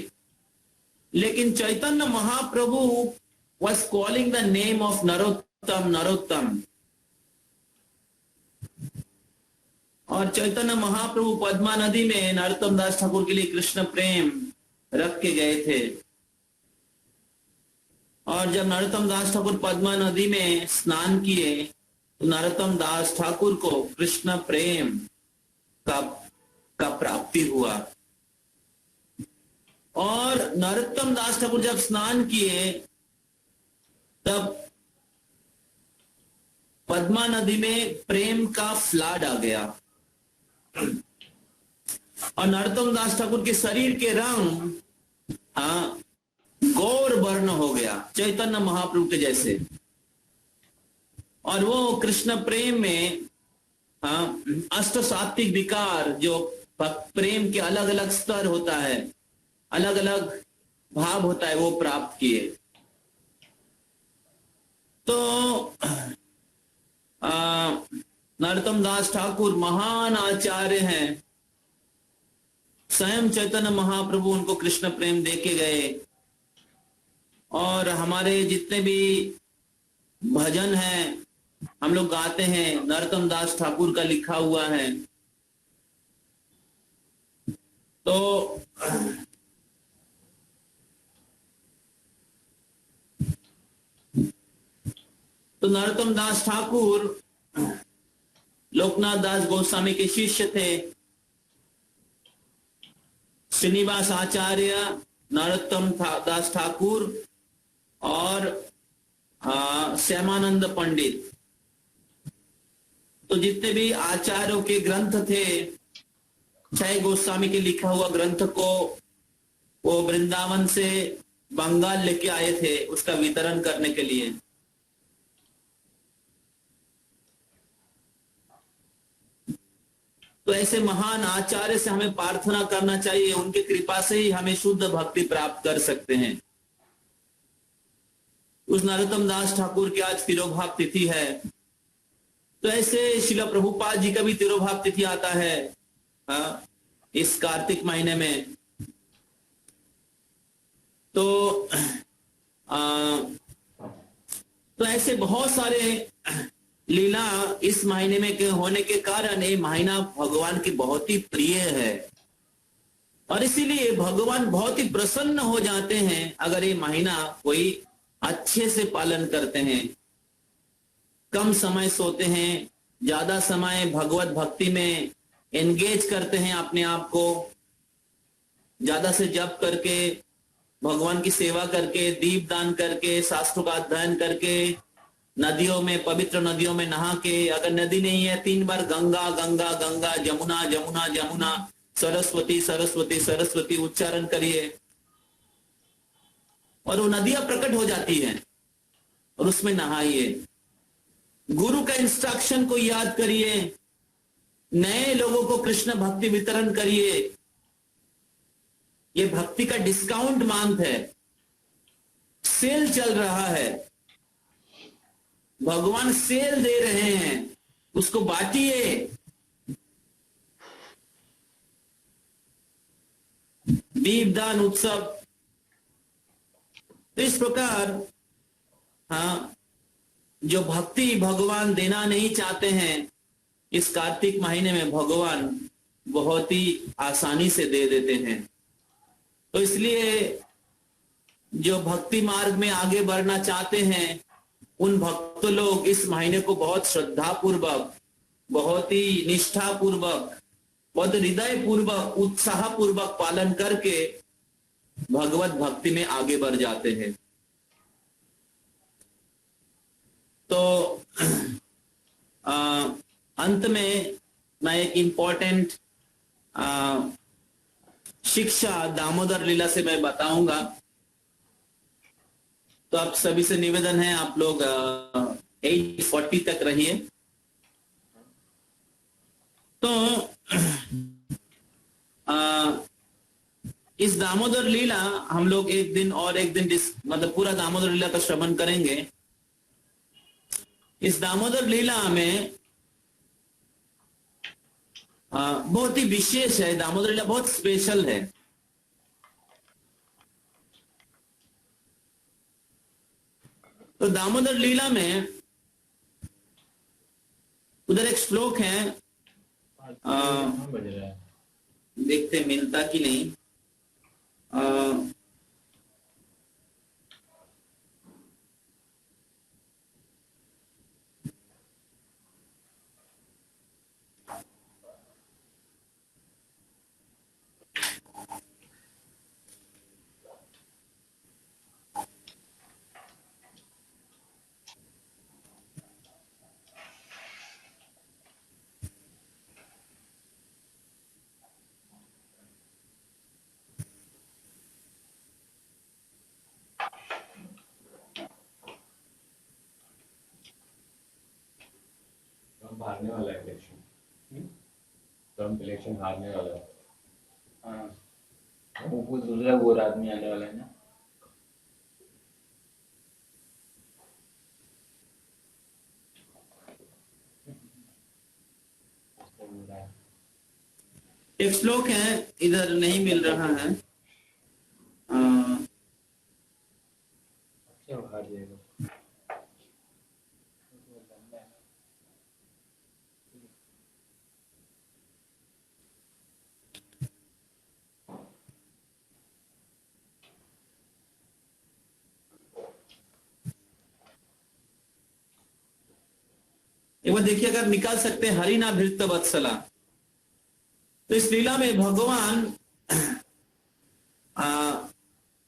लेकिन Chaitanya Mahaprabhu was calling the name of Narottam Narottam, और चैतन्य महाप्रभु पद्मा नदी में नरोत्तम दास ठाकुर के लिए कृष्ण प्रेम रख के गए थे। और जब नरोत्तम दास ठाकुर पद्मा नदी में स्नान किए तो नरोत्तम दास ठाकुर को कृष्ण प्रेम का प्राप्ति हुआ। और नरोत्तम दास ठाकुर जब स्नान किए तब पद्मा नदी में प्रेम का फ्लड आ गया, और नरोत्तम दास ठाकुर के शरीर के रंग गौर वर्ण हो गया, चैतन्य महाप्रभु के जैसे। और वो कृष्ण प्रेम में अष्ट सात्विक विकार, जो प्रेम के अलग अलग स्तर होता है, अलग अलग भाव होता है, वो प्राप्त किए। तो नरोत्तम दास ठाकुर महान आचार्य हैं, स्वयं चैतन्य महाप्रभु उनको कृष्ण प्रेम देके गए। और हमारे जितने भी भजन हैं हम लोग गाते हैं, नरोत्तम दास ठाकुर का लिखा हुआ है। तो नरोत्तम दास ठाकुर लोकनाथ दास गोस्वामी के शिष्य थे। श्रीनिवास आचार्य, नरोत्तम दास ठाकुर और श्यामानंद पंडित, तो जितने भी आचार्यों के ग्रंथ थे, छह गोस्वामी के लिखा हुआ ग्रंथ को वो वृंदावन से बंगाल लेके आए थे उसका वितरण करने के लिए। तो ऐसे महान आचार्य से हमें प्रार्थना करना चाहिए, उनकी कृपा से ही हमें शुद्ध भक्ति प्राप्त कर सकते हैं। उस नरोत्तम दास ठाकुर की आज तिरोभाव तिथि है, तो ऐसे शिला प्रभुपाद जी का भी तिरोभाव तिथि आता है इस कार्तिक महीने में। तो ऐसे बहुत सारे लीला इस महीने में के होने के कारण ये महीना भगवान की बहुत ही प्रिय है, और इसीलिए भगवान बहुत ही प्रसन्न हो जाते हैं अगर ये महीना कोई अच्छे से पालन करते हैं। कम समय सोते हैं, ज्यादा समय भगवत भक्ति में एंगेज करते हैं अपने आप को, ज्यादा से जप करके, भगवान की सेवा करके, दीप दान करके, शास्त्रों का अध्ययन करके, नदियों में, पवित्र नदियों में नहा के, अगर नदी नहीं है 3 बार गंगा गंगा गंगा, जमुना जमुना जमुना, सरस्वती सरस्वती सरस्वती उच्चारण करिए, और वो नदियां प्रकट हो जाती हैं, और उसमें नहाइए। गुरु का इंस्ट्रक्शन को याद करिए, नए लोगों को कृष्ण भक्ति वितरण करिए, ये भक्ति का डिस्काउंट मंथ है, सेल चल रहा है, भगवान सेल दे रहे हैं, उसको बांटिए। दीपदान उत्सव। तो इस प्रकार हाँ, जो भक्ति भगवान देना नहीं चाहते हैं, इस कार्तिक महीने में भगवान बहुत ही आसानी से दे देते हैं। तो इसलिए जो भक्ति मार्ग में आगे बढ़ना चाहते हैं, उन भक्त लोग इस महीने को बहुत श्रद्धा पूर्वक, बहुत ही निष्ठा पूर्वक, बहुत हृदय पूर्वक, उत्साह पूर्वक पालन करके भगवत भक्ति में आगे बढ़ जाते हैं। तो अंत में मैं एक इम्पोर्टेंट शिक्षा दामोदर लीला से मैं बताऊंगा। तो आप सभी से निवेदन है, आप लोग 8:40 तक रहिए। तो इस दामोदर लीला हम लोग एक दिन और एक दिन मतलब पूरा दामोदर लीला का श्रवण करेंगे। इस दामोदर लीला में बहुत ही विशेष है, दामोदर लीला बहुत स्पेशल है। तो दामोदर लीला में उधर एक श्लोक है, देखते मिलता कि नहीं। हारने वाला है इलेक्शन। ट्रम्प इलेक्शन हारने वाला है। हाँ, वो दूसरा गोरा आदमी आने वाला है ना। एक श्लोक है, इधर नहीं मिल रहा है। क्या हार जाएगा? एक बार देखिए, अगर निकाल सकते हैं, हरिना भृत्य वत्सला। तो इस लीला में भगवान,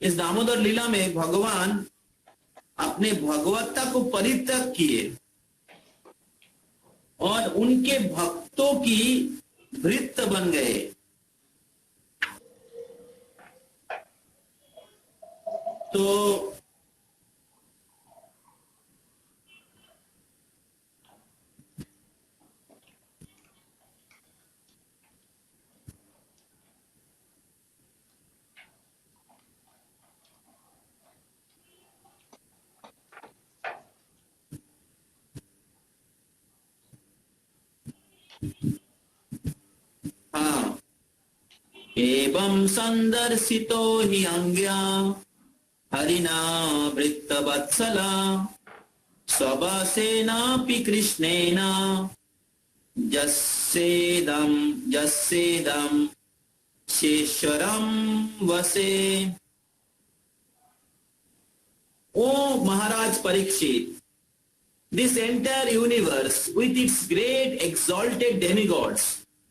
इस दामोदर लीला में भगवान अपने भगवत्ता को परित्यक्त किए और उनके भक्तों की भृत्य बन गए। तो हाँ, एवं संदर्शितो हि अंग्या हरिना वृत्तवत्सला स्वभासेनापि कृष्णेन यस्येदं शेषरं वसे। ओ महाराज Parikshit, this entire universe with its great exalted demigods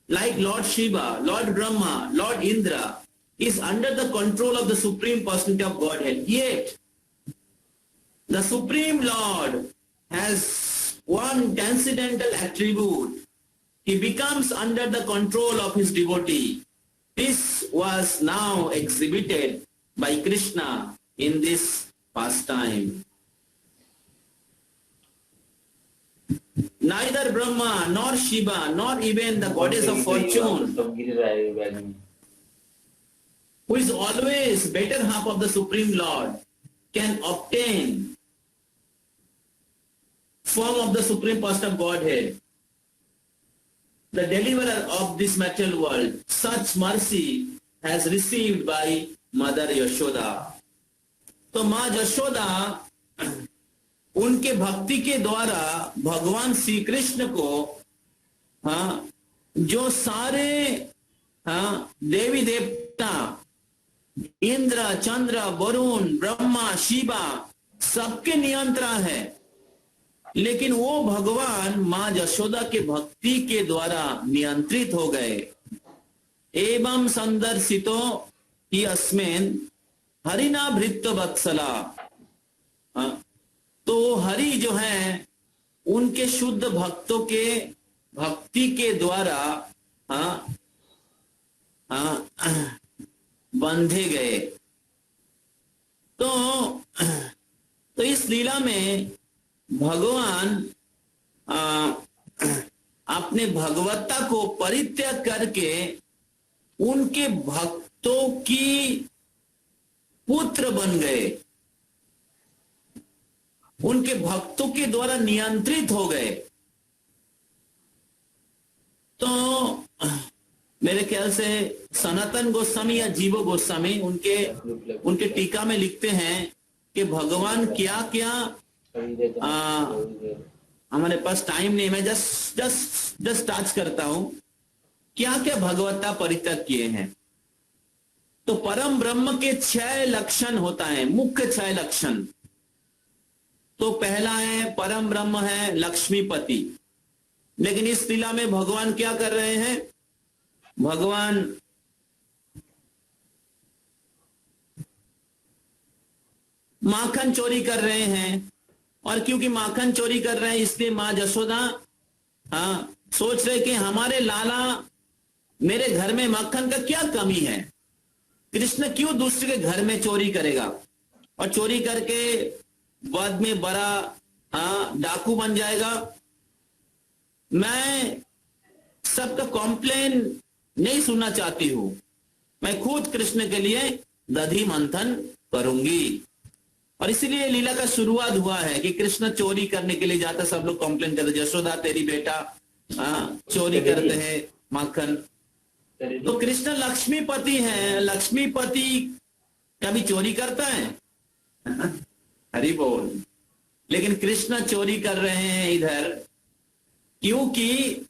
like Lord Shiva, Lord Brahma, Lord Indra is under the control of the Supreme Personality of Godhead. Yet, the Supreme Lord has one transcendental attribute. He becomes under the control of his devotee. This was now exhibited by Krishna in this pastime. Neither Brahma nor Shiva nor even the goddess of fortune सब गिर रहा है bag में। who is always better half of the Supreme Lord, can obtain form of the Supreme Person of Godhead, the deliverer of this material world. Such mercy has received by Mother Yashoda. तो माँ यशोदा उनके भक्ति के द्वारा भगवान श्री कृष्ण को जो सारे देवी देवता इंद्र, चंद्र, वरुण, ब्रह्मा, शिवा सबके नियंत्रण है, लेकिन वो भगवान माँ यशोदा के भक्ति के द्वारा नियंत्रित हो गए। एवं संदर्शितो ही अस्मिन् हरिना भृत्य वत्सला। तो हरि जो है उनके शुद्ध भक्तों के भक्ति के द्वारा बंधे गए। तो इस लीला में भगवान अपने भगवत्ता को परित्याग करके उनके भक्तों की पुत्र बन गए, उनके भक्तों के द्वारा नियंत्रित हो गए। तो मेरे ख्याल से सनातन गोस्वामी या जीव गोस्वामी उनके टीका में लिखते हैं कि भगवान क्या क्या हमारे पास टाइम नहीं, मैं जस्ट टच करता हूं, क्या क्या भगवत्ता परित्याग किए हैं। तो परम ब्रह्म के 6 लक्षण होता है, मुख्य 6 लक्षण। तो पहला है परम ब्रह्म है लक्ष्मीपति। लेकिन इस लीला में भगवान क्या कर रहे हैं? भगवान माखन चोरी कर रहे हैं, और क्योंकि माखन चोरी कर रहे हैं इसलिए मां यशोदा सोच रहे कि हमारे लाला मेरे घर में मक्खन का क्या कमी है, कृष्ण क्यों दूसरे के घर में चोरी करेगा, और चोरी करके बाद में बड़ा डाकू बन जाएगा। मैं सबका कॉम्प्लेन नहीं सुनना चाहती हूं, मैं खुद कृष्ण के लिए दधी मंथन करूंगी। और इसीलिए लीला का शुरुआत हुआ है कि कृष्ण चोरी करने के लिए जाता, सब लोग कॉम्प्लेन करते, यशोदा तेरी बेटा चोरी करते हैं माखन। तो कृष्ण लक्ष्मीपति हैं, लक्ष्मीपति कभी चोरी करता है? हरि बोल। लेकिन कृष्ण चोरी कर रहे हैं इधर, क्योंकि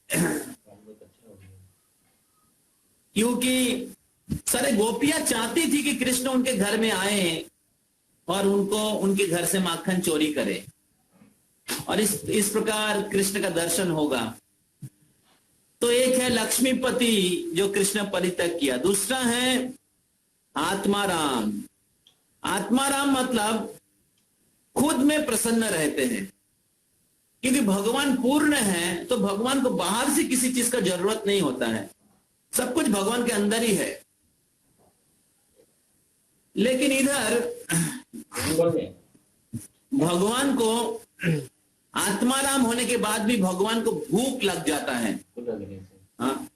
सारे गोपियां चाहती थी कि कृष्ण उनके घर में आए और उनके घर से माखन चोरी करे, और इस प्रकार कृष्ण का दर्शन होगा। तो एक है लक्ष्मीपति जो कृष्ण परित्याग किया, दूसरा है आत्माराम। आत्माराम मतलब खुद में प्रसन्न रहते हैं, क्योंकि भगवान पूर्ण है तो भगवान को बाहर से किसी चीज का जरूरत नहीं होता है, सब कुछ भगवान के अंदर ही है। लेकिन इधर भगवान को आत्माराम होने के बाद भी भगवान को भूख लग जाता है। हाँ,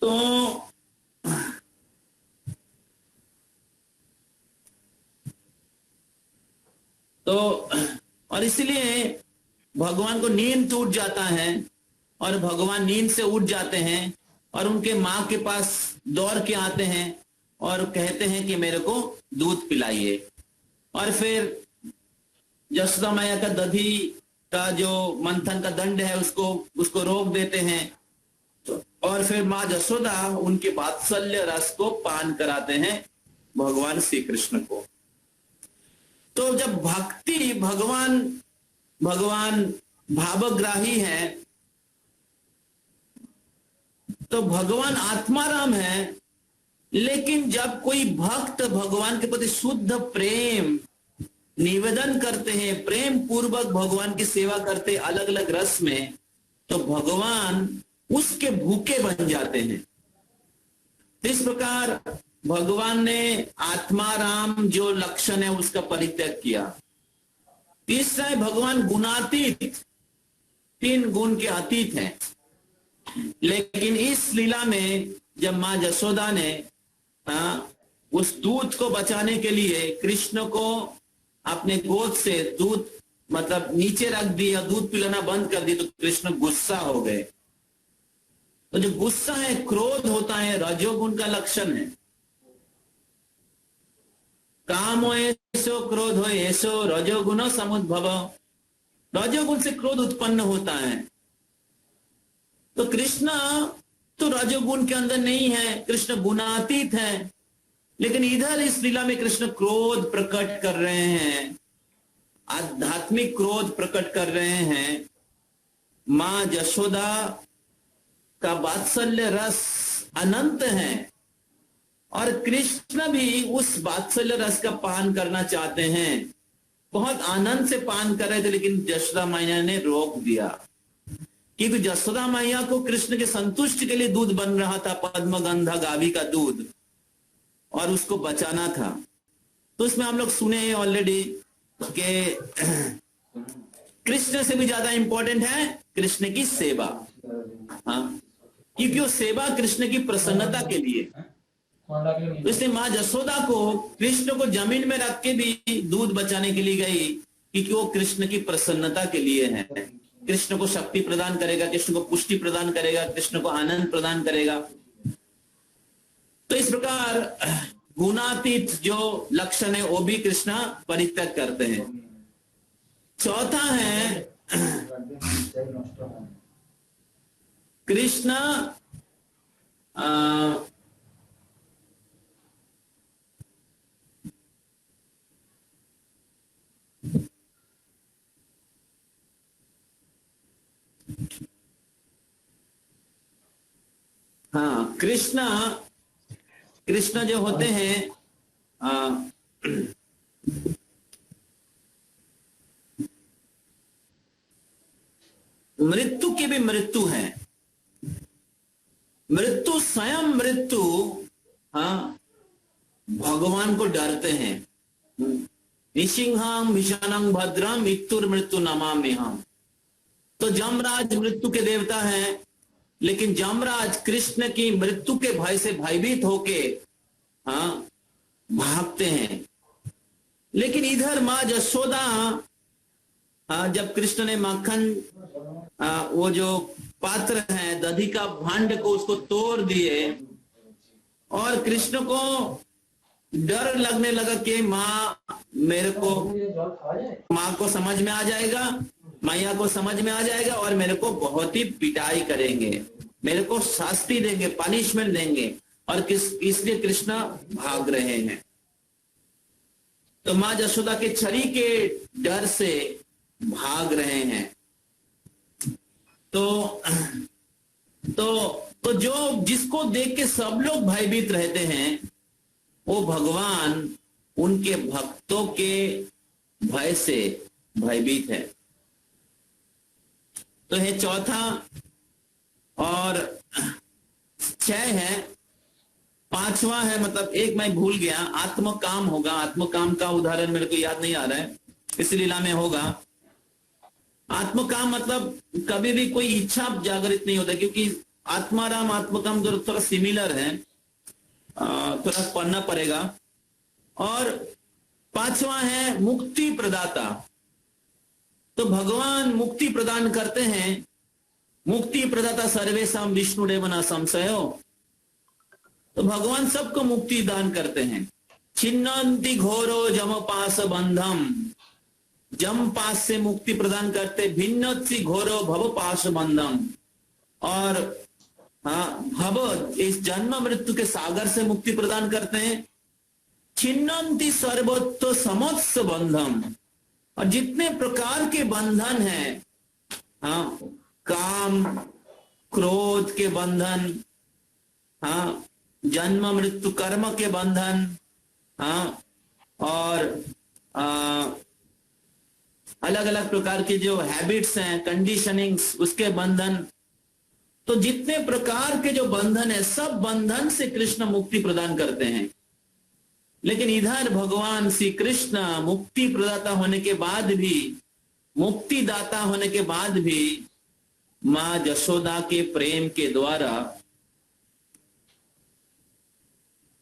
तो और इसलिए भगवान को नींद टूट जाता है, और भगवान नींद से उठ जाते हैं और उनके माँ के पास दौड़ के आते हैं और कहते हैं कि मेरे को दूध पिलाइए। और फिर यशोदा मैया का दधी का जो मंथन का दंड है उसको रोक देते हैं, और फिर माँ यशोदा उनके वात्सल्य रस को पान कराते हैं भगवान श्री कृष्ण को। तो जब भक्ति भगवान भावग्राही है, तो भगवान आत्माराम है। लेकिन जब कोई भक्त भगवान के प्रति शुद्ध प्रेम निवेदन करते हैं, प्रेम पूर्वक भगवान की सेवा करते अलग अलग रस में, तो भगवान उसके भूखे बन जाते हैं। इस प्रकार भगवान ने आत्माराम जो लक्षण है उसका परित्याग किया। तीसरा है भगवान गुणातीत, 3 गुण के अतीत हैं। लेकिन इस लीला में जब माँ यशोदा ने उस दूध को बचाने के लिए कृष्ण को अपने गोद से दूध मतलब नीचे रख दिया, दूध पिलाना बंद कर दी, तो कृष्ण गुस्सा हो गए। तो जो गुस्सा है, क्रोध होता है, रजोगुण का लक्षण है। काम हो ऐसो क्रोध हो ऐसो रजोगुण समुद्भव, रजोगुण से क्रोध उत्पन्न होता है। तो कृष्ण तो रजोगुण के अंदर नहीं है, कृष्ण गुणातीत है। लेकिन इधर इस लीला में कृष्ण क्रोध प्रकट कर रहे हैं, आध्यात्मिक क्रोध प्रकट कर रहे हैं। मां यशोदा का वात्सल्य रस अनंत है और कृष्ण भी उस वात्सल्य रस का पान करना चाहते हैं। बहुत आनंद से पान कर रहे थे, लेकिन यशोदा मैया ने रोक दिया, क्योंकि यशोदा मैया को कृष्ण के संतुष्ट के लिए दूध बन रहा था, पद्मगंधा गावी का दूध, और उसको बचाना था। तो इसमें हम लोग सुने हैं ऑलरेडी कि कृष्ण से भी ज्यादा इंपॉर्टेंट है कृष्ण की सेवा। हाँ, क्योंकि वो सेवा कृष्ण की प्रसन्नता के लिए। तो इसलिए माँ यशोदा को कृष्ण को जमीन में रख के भी दूध बचाने के लिए गई, क्योंकि वो कृष्ण की प्रसन्नता के लिए है। कृष्ण को शक्ति प्रदान करेगा, कृष्ण को पुष्टि प्रदान करेगा, कृष्ण को आनंद प्रदान करेगा। तो इस प्रकार गुणातीत जो लक्षण है वो भी कृष्ण परित्याग करते हैं। चौथा है कृष्ण कृष्ण जो होते हैं मृत्यु की भी मृत्यु है, मृत्यु स्वयं मृत्यु भगवान को डरते हैं। निसिंहम भीषणं भद्रम मृत्युर मृत्यु नमामि हम। तो जमराज मृत्यु के देवता हैं, लेकिन जमराज कृष्ण की मृत्यु के भय से भयभीत होके भागते हैं। लेकिन इधर माँ यशोदा जब कृष्ण ने माखन वो जो पात्र है दधी का भांड को उसको तोड़ दिए और कृष्ण को डर लगने लगा कि माँ मेरे को, माँ को समझ में आ जाएगा, मैया को समझ में आ जाएगा और मेरे को बहुत ही पिटाई करेंगे, मेरे को शास्ति देंगे, पनिशमेंट देंगे, और इसलिए कृष्ण भाग रहे हैं। तो माँ यशोदा के छड़ी के डर से भाग रहे हैं। तो जो जिसको देख के सब लोग भयभीत रहते हैं, वो भगवान उनके भक्तों के भय से भयभीत है। तो है चौथा। और 6 है, 5वां है, मतलब एक मैं भूल गया, आत्मकाम होगा। आत्मकाम का उदाहरण मेरे को याद नहीं आ रहा है, इस लीला में होगा। आत्मकाम मतलब कभी भी कोई इच्छा जागृत नहीं होता, क्योंकि आत्माराम आत्मकाम थोड़ा सिमिलर है, थोड़ा पढ़ना पड़ेगा। और 5वां है मुक्ति प्रदाता। तो भगवान मुक्ति प्रदान करते हैं। मुक्ति प्रदाता सर्वेशम विष्णुदेव न संशयो। तो भगवान सबको मुक्ति दान करते हैं। छिन्नन्ति घोरो जम पास बंधम, जम पास से मुक्ति प्रदान करते, भिन्नति घोरो भव पास बंधम, और भव इस जन्म मृत्यु के सागर से मुक्ति प्रदान करते हैं। छिन्नन्ति सर्वोत्त समोत्स बंधम, और जितने प्रकार के बंधन हैं, काम क्रोध के बंधन, जन्म मृत्यु कर्म के बंधन, और अलग अलग प्रकार के जो हैबिट्स हैं, कंडीशनिंग्स, उसके बंधन। तो जितने प्रकार के जो बंधन है, सब बंधन से कृष्ण मुक्ति प्रदान करते हैं। लेकिन इधर भगवान श्री कृष्ण मुक्ति प्रदाता होने के बाद भी, मुक्तिदाता होने के बाद भी, माँ यशोदा के प्रेम के द्वारा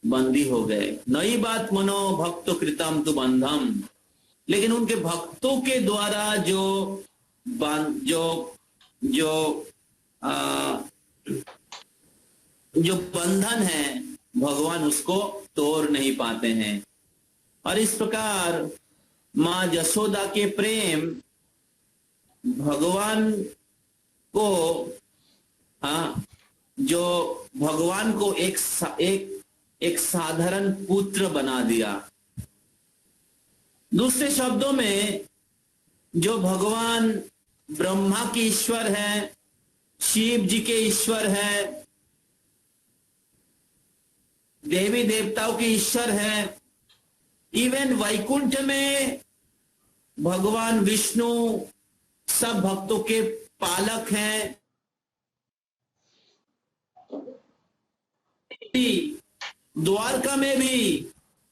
बंदी हो गए। नई बात मनो भक्त कृतम तु बंधम, लेकिन उनके भक्तों के द्वारा जो जो जो आ, जो बंधन है भगवान उसको तोड़ नहीं पाते हैं। और इस प्रकार मां यशोदा के प्रेम भगवान को जो भगवान को एक साधारण पुत्र बना दिया। दूसरे शब्दों में जो भगवान ब्रह्मा के ईश्वर है, शिव जी के ईश्वर है, देवी देवताओं के ईश्वर है, इवन वैकुंठ में भगवान विष्णु सब भक्तों के पालक हैं। द्वारका में भी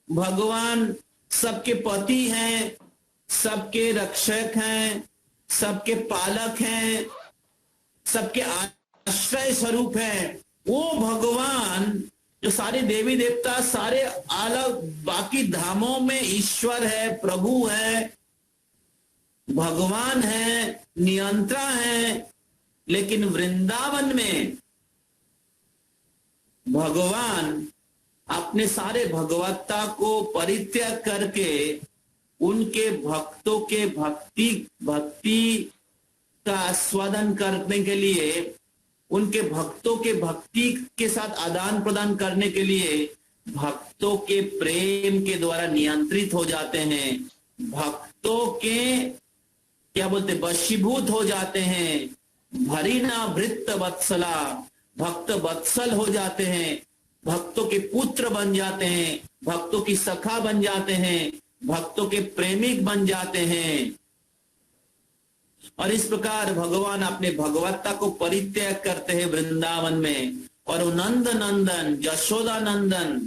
भगवान सबके पति हैं, सबके रक्षक हैं, सबके पालक हैं, सबके आश्रय स्वरूप हैं। वो भगवान जो सारे देवी देवता सारे अलग बाकी धामों में ईश्वर है, प्रभु है, भगवान है, नियंत्रण है, लेकिन वृंदावन में भगवान अपने सारे भगवत्ता को परित्याग करके उनके भक्तों के भक्ति का आस्वादन करने के लिए, उनके भक्तों के भक्ति के साथ आदान प्रदान करने के लिए भक्तों के प्रेम के द्वारा नियंत्रित हो जाते हैं, भक्तों के क्या बोलते वशीभूत हो जाते हैं, भरीना भृत्त वत्सला, भक्त वत्सल हो जाते हैं, भक्तों के पुत्र बन जाते हैं, भक्तों की सखा बन जाते हैं, भक्तों के प्रेमिक बन जाते हैं। और इस प्रकार भगवान अपने भगवत्ता को परित्याग करते हैं वृंदावन में, और वो नंद नंदन, यशोदा नंदन,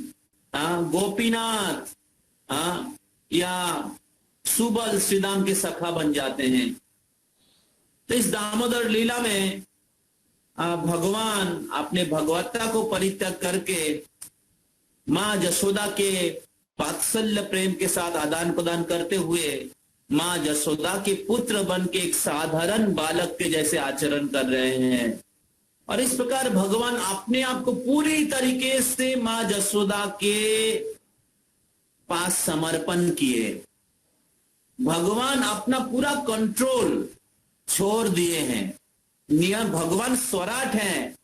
गोपीनाथ या सुबल श्रीदाम के सखा बन जाते हैं। तो इस दामोदर लीला में भगवान अपने भगवत्ता को परित्याग करके मां यशोदा के वात्सल्य प्रेम के साथ आदान प्रदान करते हुए मां यशोदा के पुत्र बन के एक साधारण बालक के जैसे आचरण कर रहे हैं। और इस प्रकार भगवान अपने आप को पूरी तरीके से मां यशोदा के पास समर्पण किए। भगवान अपना पूरा कंट्रोल छोड़ दिए हैं। नियम भगवान स्वराट हैं,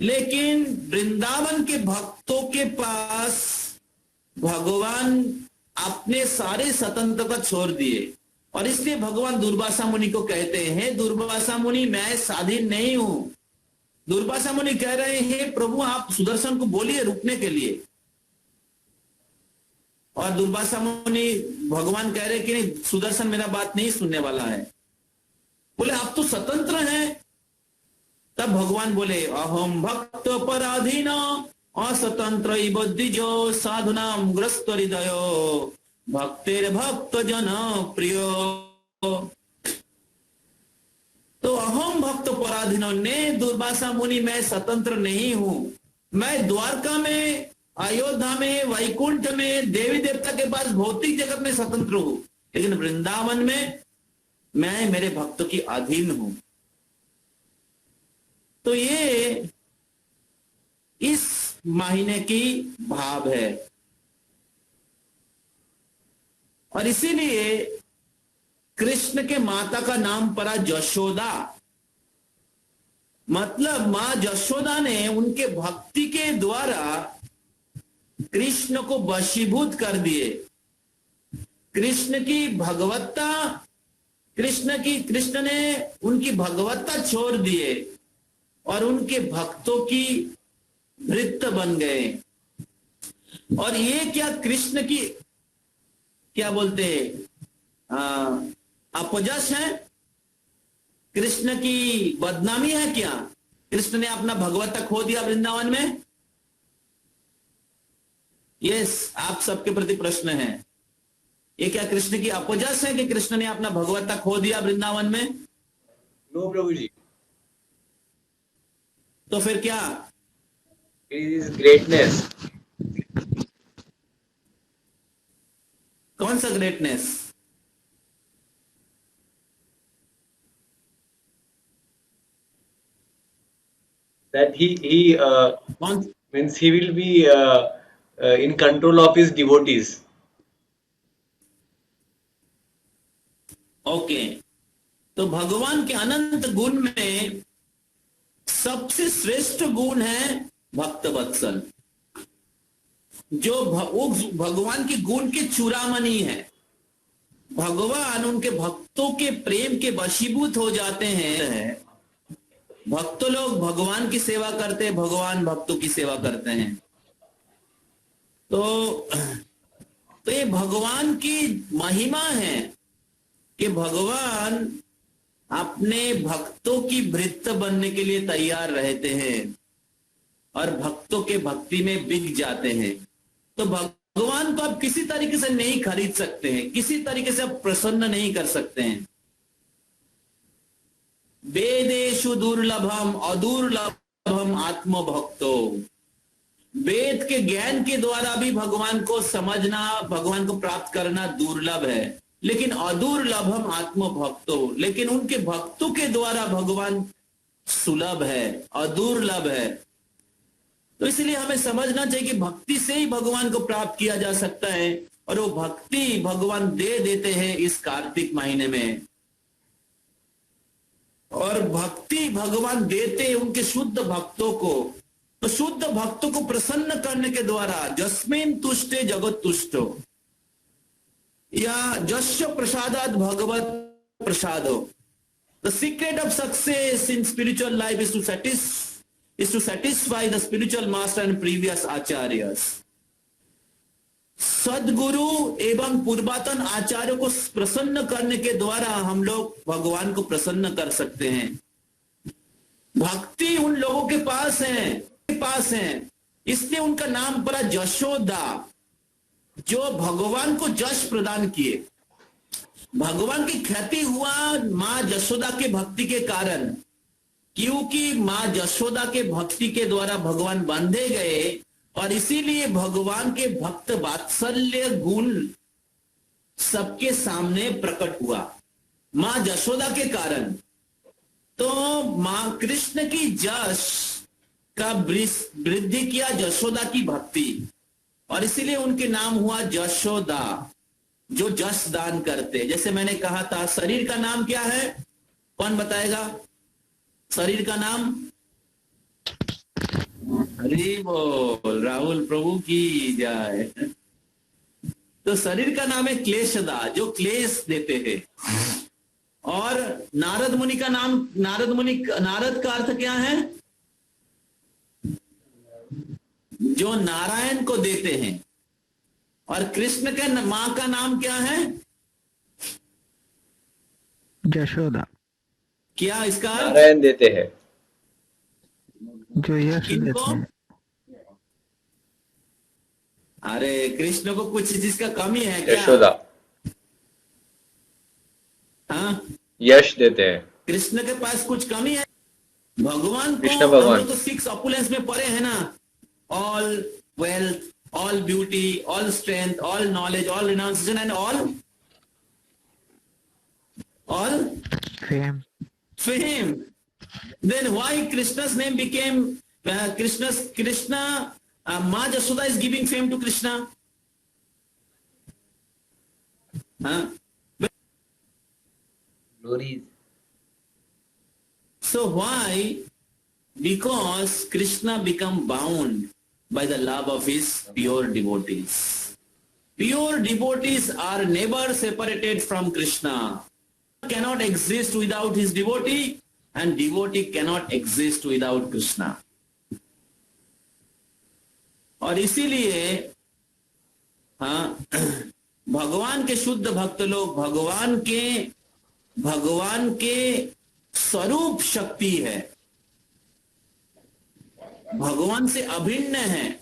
लेकिन वृंदावन के भक्तों के पास भगवान अपने सारे स्वतंत्रता छोड़ दिए। और इसलिए भगवान दुर्वासा मुनि को कहते हैं, दुर्वासा मुनि मैं स्वाधीन नहीं हूं। दुर्वासा मुनि कह रहे हैं प्रभु आप सुदर्शन को बोलिए रुकने के लिए, और दुर्वासा मुनि भगवान कह रहे कि नहीं सुदर्शन मेरा बात नहीं सुनने वाला है। बोले आप तो स्वतंत्र हैं। तब भगवान बोले अहम भक्त पराधीन अस्वतंत्र बुद्धिजो साधुनाम ग्रस्त हृदयो भक्तेर भक्त जन प्रियो। तो अहम भक्त पराधीन ने दुर्वासा मुनि मैं स्वतंत्र नहीं हूं। मैं द्वारका में, अयोध्या में, वैकुंठ में, देवी देवता के पास भौतिक जगत में स्वतंत्र हूं, लेकिन वृंदावन में मैं मेरे भक्तों की अधीन हूं। तो ये इस महीने की भाव है। और इसीलिए कृष्ण के माता का नाम पड़ा यशोदा। मतलब मां यशोदा ने उनके भक्ति के द्वारा कृष्ण को वशीभूत कर दिए। कृष्ण की भगवत्ता, कृष्ण ने उनकी भगवत्ता छोड़ दिए और उनके भक्तों की वृत्त बन गए। और ये क्या कृष्ण की क्या बोलते अपजस है, कृष्ण की बदनामी है क्या? कृष्ण ने अपना भगवत्ता खो दिया वृंदावन में? यस, आप सबके प्रति प्रश्न है, ये क्या कृष्ण की अपजस है कि कृष्ण ने अपना भगवत्ता खो दिया वृंदावन में? नो प्रभु जी। तो फिर क्या? It is greatness. कौन सा ग्रेटनेस? That he कौन? means he will be in control of his devotees. Okay, तो भगवान के अनंत गुण में सबसे श्रेष्ठ गुण है भक्त वत्सल, जो भगवान के गुण के चूड़ामणि है। भगवान उनके भक्तों के प्रेम के वशीभूत हो जाते हैं। भक्त लोग भगवान की सेवा करते हैं, भगवान भक्तों की सेवा करते हैं। तो ये भगवान की महिमा है कि भगवान अपने भक्तों की भृत्य बनने के लिए तैयार रहते हैं और भक्तों के भक्ति में बिक जाते हैं। तो भगवान को आप किसी तरीके से नहीं खरीद सकते हैं, किसी तरीके से आप प्रसन्न नहीं कर सकते हैं। वेदेषु दुर्लभम अदुर्लभम आत्मभक्तो, वेद के ज्ञान के द्वारा भी भगवान को समझना, भगवान को प्राप्त करना दुर्लभ है, लेकिन अदुर्लभम आत्मभक्तो, लेकिन उनके भक्तों के द्वारा भगवान सुलभ है, अदुर्लभ है। तो इसलिए हमें समझना चाहिए कि भक्ति से ही भगवान को प्राप्त किया जा सकता है, और वो भक्ति भगवान दे देते हैं इस कार्तिक महीने में। और भक्ति भगवान देते हैं उनके शुद्ध भक्तों को। तो शुद्ध भक्तों को प्रसन्न करने के द्वारा जस्मिन तुष्टे जगत तुष्टो, या जस्य प्रसादात भगवत प्रसादो। The secret of success in spiritual life is to satisfy the spiritual master and previous आचार्यस। सदगुरु एवं पूर्वातन आचार्यों को प्रसन्न करने के द्वारा हम लोग भगवान को प्रसन्न कर सकते हैं। भक्ति उन लोगों के पास है, इसलिए उनका नाम पड़ा जशोदा, जो भगवान को जश प्रदान किए। भगवान की ख्याति हुआ मां जशोदा के भक्ति के कारण, क्योंकि मां जशोदा के भक्ति के द्वारा भगवान बांधे गए, और इसीलिए भगवान के भक्त वात्सल्य गुण सबके सामने प्रकट हुआ मां जशोदा के कारण। तो मां कृष्ण की जश का वृद्धि किया जशोदा की भक्ति, और इसीलिए उनके नाम हुआ जशोदा, जो जश दान करते। जैसे मैंने कहा था, शरीर का नाम क्या है? कौन बताएगा शरीर का नाम? हरि बोल, राहुल प्रभु की जाए। तो शरीर का नाम है क्लेशदा, जो क्लेश देते हैं। और नारद मुनि का नाम, नारद का अर्थ क्या है? जो नारायण को देते हैं। और कृष्ण के मां का नाम क्या है? जशोदा। क्या इसका अर्थ? नारायण देते हैं, जो यश देते हैं। अरे कृष्ण को कुछ चीज का कमी है क्या? यशोदा हाँ, यश देते हैं। कृष्ण के पास कुछ कमी है? भगवान को कृष्ण भगवान। हम लोग तो 6 ऑपुलेंस में पढ़े हैं ना, all wealth, all beauty, all strength, all knowledge, all renunciation, and all fame. Then why Krishna's name became Krishna? Ma Jashoda is giving fame to Krishna. Huh? Glories. So why? Because Krishna become bound by the love of his pure devotees. Pure devotees are never separated from Krishna. Cannot exist without his devotee, and devotee cannot exist without Krishna. और इसीलिए हाँ, भगवान के शुद्ध भक्त लोग भगवान के स्वरूप शक्ति है, भगवान से अभिन्न है।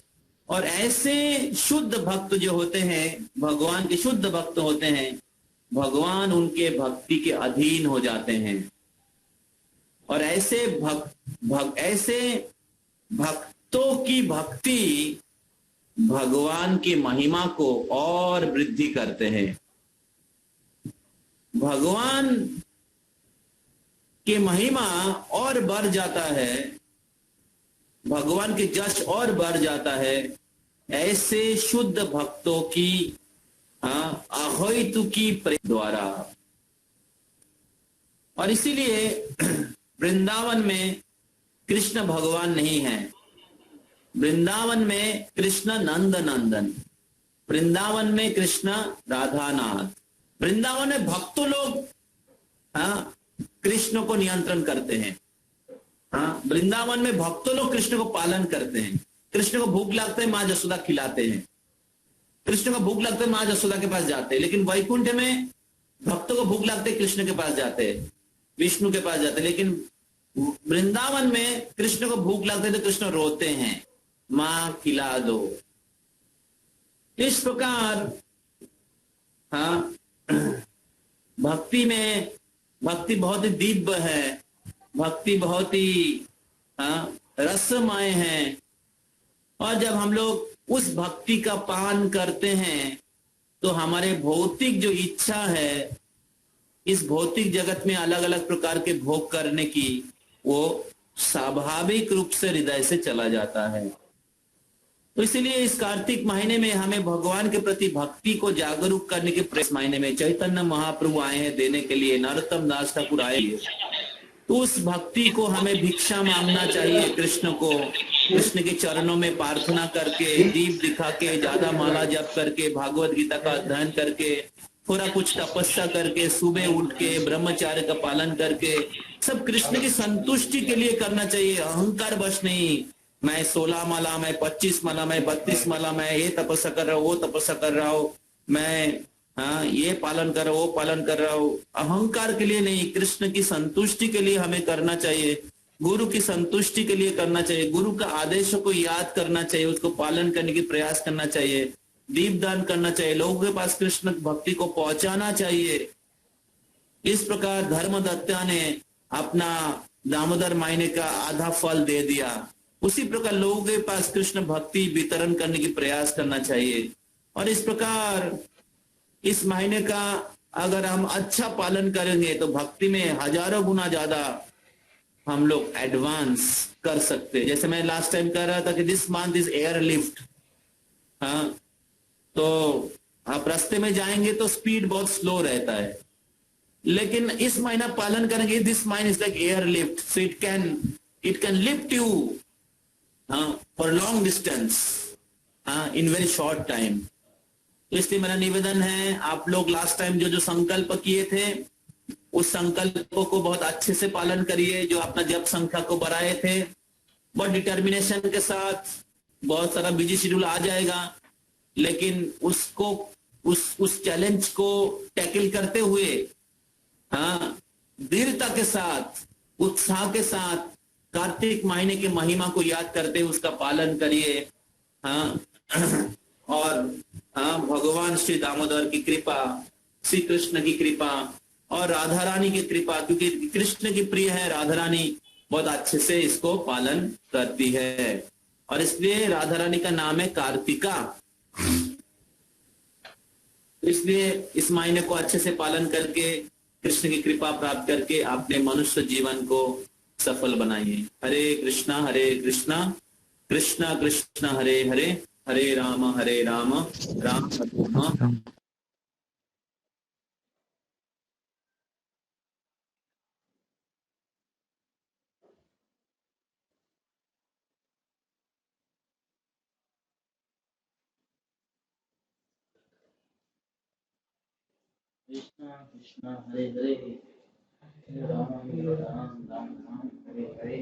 और ऐसे शुद्ध भक्त जो होते हैं, भगवान के शुद्ध भक्त होते हैं, भगवान उनके भक्ति के अधीन हो जाते हैं। और ऐसे ऐसे भक्तों की भक्ति भगवान की महिमा को और वृद्धि करते हैं। भगवान की महिमा और बढ़ जाता है, भगवान की जश और बढ़ जाता है ऐसे शुद्ध भक्तों की अहैतुकी प्रेम द्वारा। और इसीलिए वृंदावन में कृष्ण भगवान नहीं है, वृंदावन में कृष्ण नंद नंदन, वृंदावन में कृष्ण राधानाथ। वृंदावन में भक्तों लोग कृष्ण को नियंत्रण करते हैं। वृंदावन में भक्तों लोग कृष्ण को पालन करते हैं। कृष्ण को भूख लगता है, माँ जसोदा खिलाते हैं। कृष्ण को भूख लगता है, माँ जसोदा के पास जाते हैं। लेकिन वैकुंठ में भक्तों को भूख लगते है, कृष्ण के पास जाते हैं, विष्णु के पास जाते हैं। लेकिन वृंदावन में कृष्ण को भूख लगते है तो कृष्ण रोते हैं, माँ खिला दो। इस प्रकार भक्ति में, भक्ति बहुत ही दिव्य है, भक्ति बहुत ही रसमय है। और जब हम लोग उस भक्ति का पान करते हैं तो हमारे भौतिक जो इच्छा है, इस भौतिक जगत में अलग अलग प्रकार के भोग करने की, वो स्वाभाविक रूप से हृदय से चला जाता है। तो इसीलिए इस कार्तिक महीने में हमें भगवान के प्रति भक्ति को जागरूक करने के प्रयास महीने में चैतन्य महाप्रभु आए हैं देने के लिए, नरोत्तम दास ठाकुर आए हैं। तो उस भक्ति को हमें भिक्षा मांगना चाहिए कृष्ण को, कृष्ण के चरणों में प्रार्थना करके, दीप दिखा के, ज्यादा माला जप करके, भागवत गीता का अध्ययन करके, थोड़ा कुछ तपस्या करके, सुबह उठ के ब्रह्मचार्य का पालन करके, सब कृष्ण की संतुष्टि के लिए करना चाहिए। अहंकार बस नहीं, मैं 16 माला, मैं 25 माला, मैं 32 माला, मैं ये तपस्या कर रहा हूँ, वो तपस्या कर रहा हूँ, मैं ये पालन कर रहा हूँ, वो पालन कर रहा हूँ। अहंकार के लिए नहीं, कृष्ण की संतुष्टि के लिए हमें करना चाहिए, गुरु की संतुष्टि के लिए करना चाहिए, गुरु का आदेशों को याद करना चाहिए, उसको पालन करने की प्रयास करना चाहिए, दीप दान करना चाहिए, लोगों के पास कृष्ण भक्ति को पहुंचाना चाहिए। इस प्रकार धर्मदत्ता ने अपना दामोदर महीने का आधा फल दे दिया, उसी प्रकार लोगों के पास कृष्ण भक्ति वितरण करने की प्रयास करना चाहिए। और इस प्रकार इस महीने का अगर हम अच्छा पालन करेंगे तो भक्ति में हजारों गुना ज्यादा हम लोग एडवांस कर सकते हैं। जैसे मैं लास्ट टाइम कह रहा था कि this month is air lift. तो आप रास्ते में जाएंगे तो स्पीड बहुत स्लो रहता है, लेकिन इस महीना पालन करेंगे, this mine is like air lift, so it can lift you for long distance in very short time. तो इसलिए मेरा निवेदन है, आप लोग लास्ट टाइम जो संकल्प किए थे उस संकल्पों को बहुत अच्छे से पालन करिए। जो अपना जप संख्या को बढ़ाए थे, बहुत डिटर्मिनेशन के साथ, बहुत सारा बिजी शेड्यूल आ जाएगा, लेकिन उसको उस चैलेंज को टैकल करते हुए दृढ़ता के साथ, उत्साह के साथ कार्तिक महीने के महिमा को याद करते हुए उसका पालन करिए। और भगवान श्री दामोदर की कृपा, श्री कृष्ण की कृपा और राधा रानी की कृपा, क्योंकि कृष्ण की प्रिय है राधा रानी, बहुत अच्छे से इसको पालन करती है। और इसलिए राधा रानी का नाम है कार्तिका। इसलिए इस महीने को अच्छे से पालन करके कृष्ण की कृपा प्राप्त करके अपने मनुष्य जीवन को सफल बनाइए। हरे कृष्णा कृष्णा कृष्णा हरे हरे, हरे राम राम हरे राम। कृष्णा कृष्णा हरे हरे, हरे राम राम राम हरे हरे।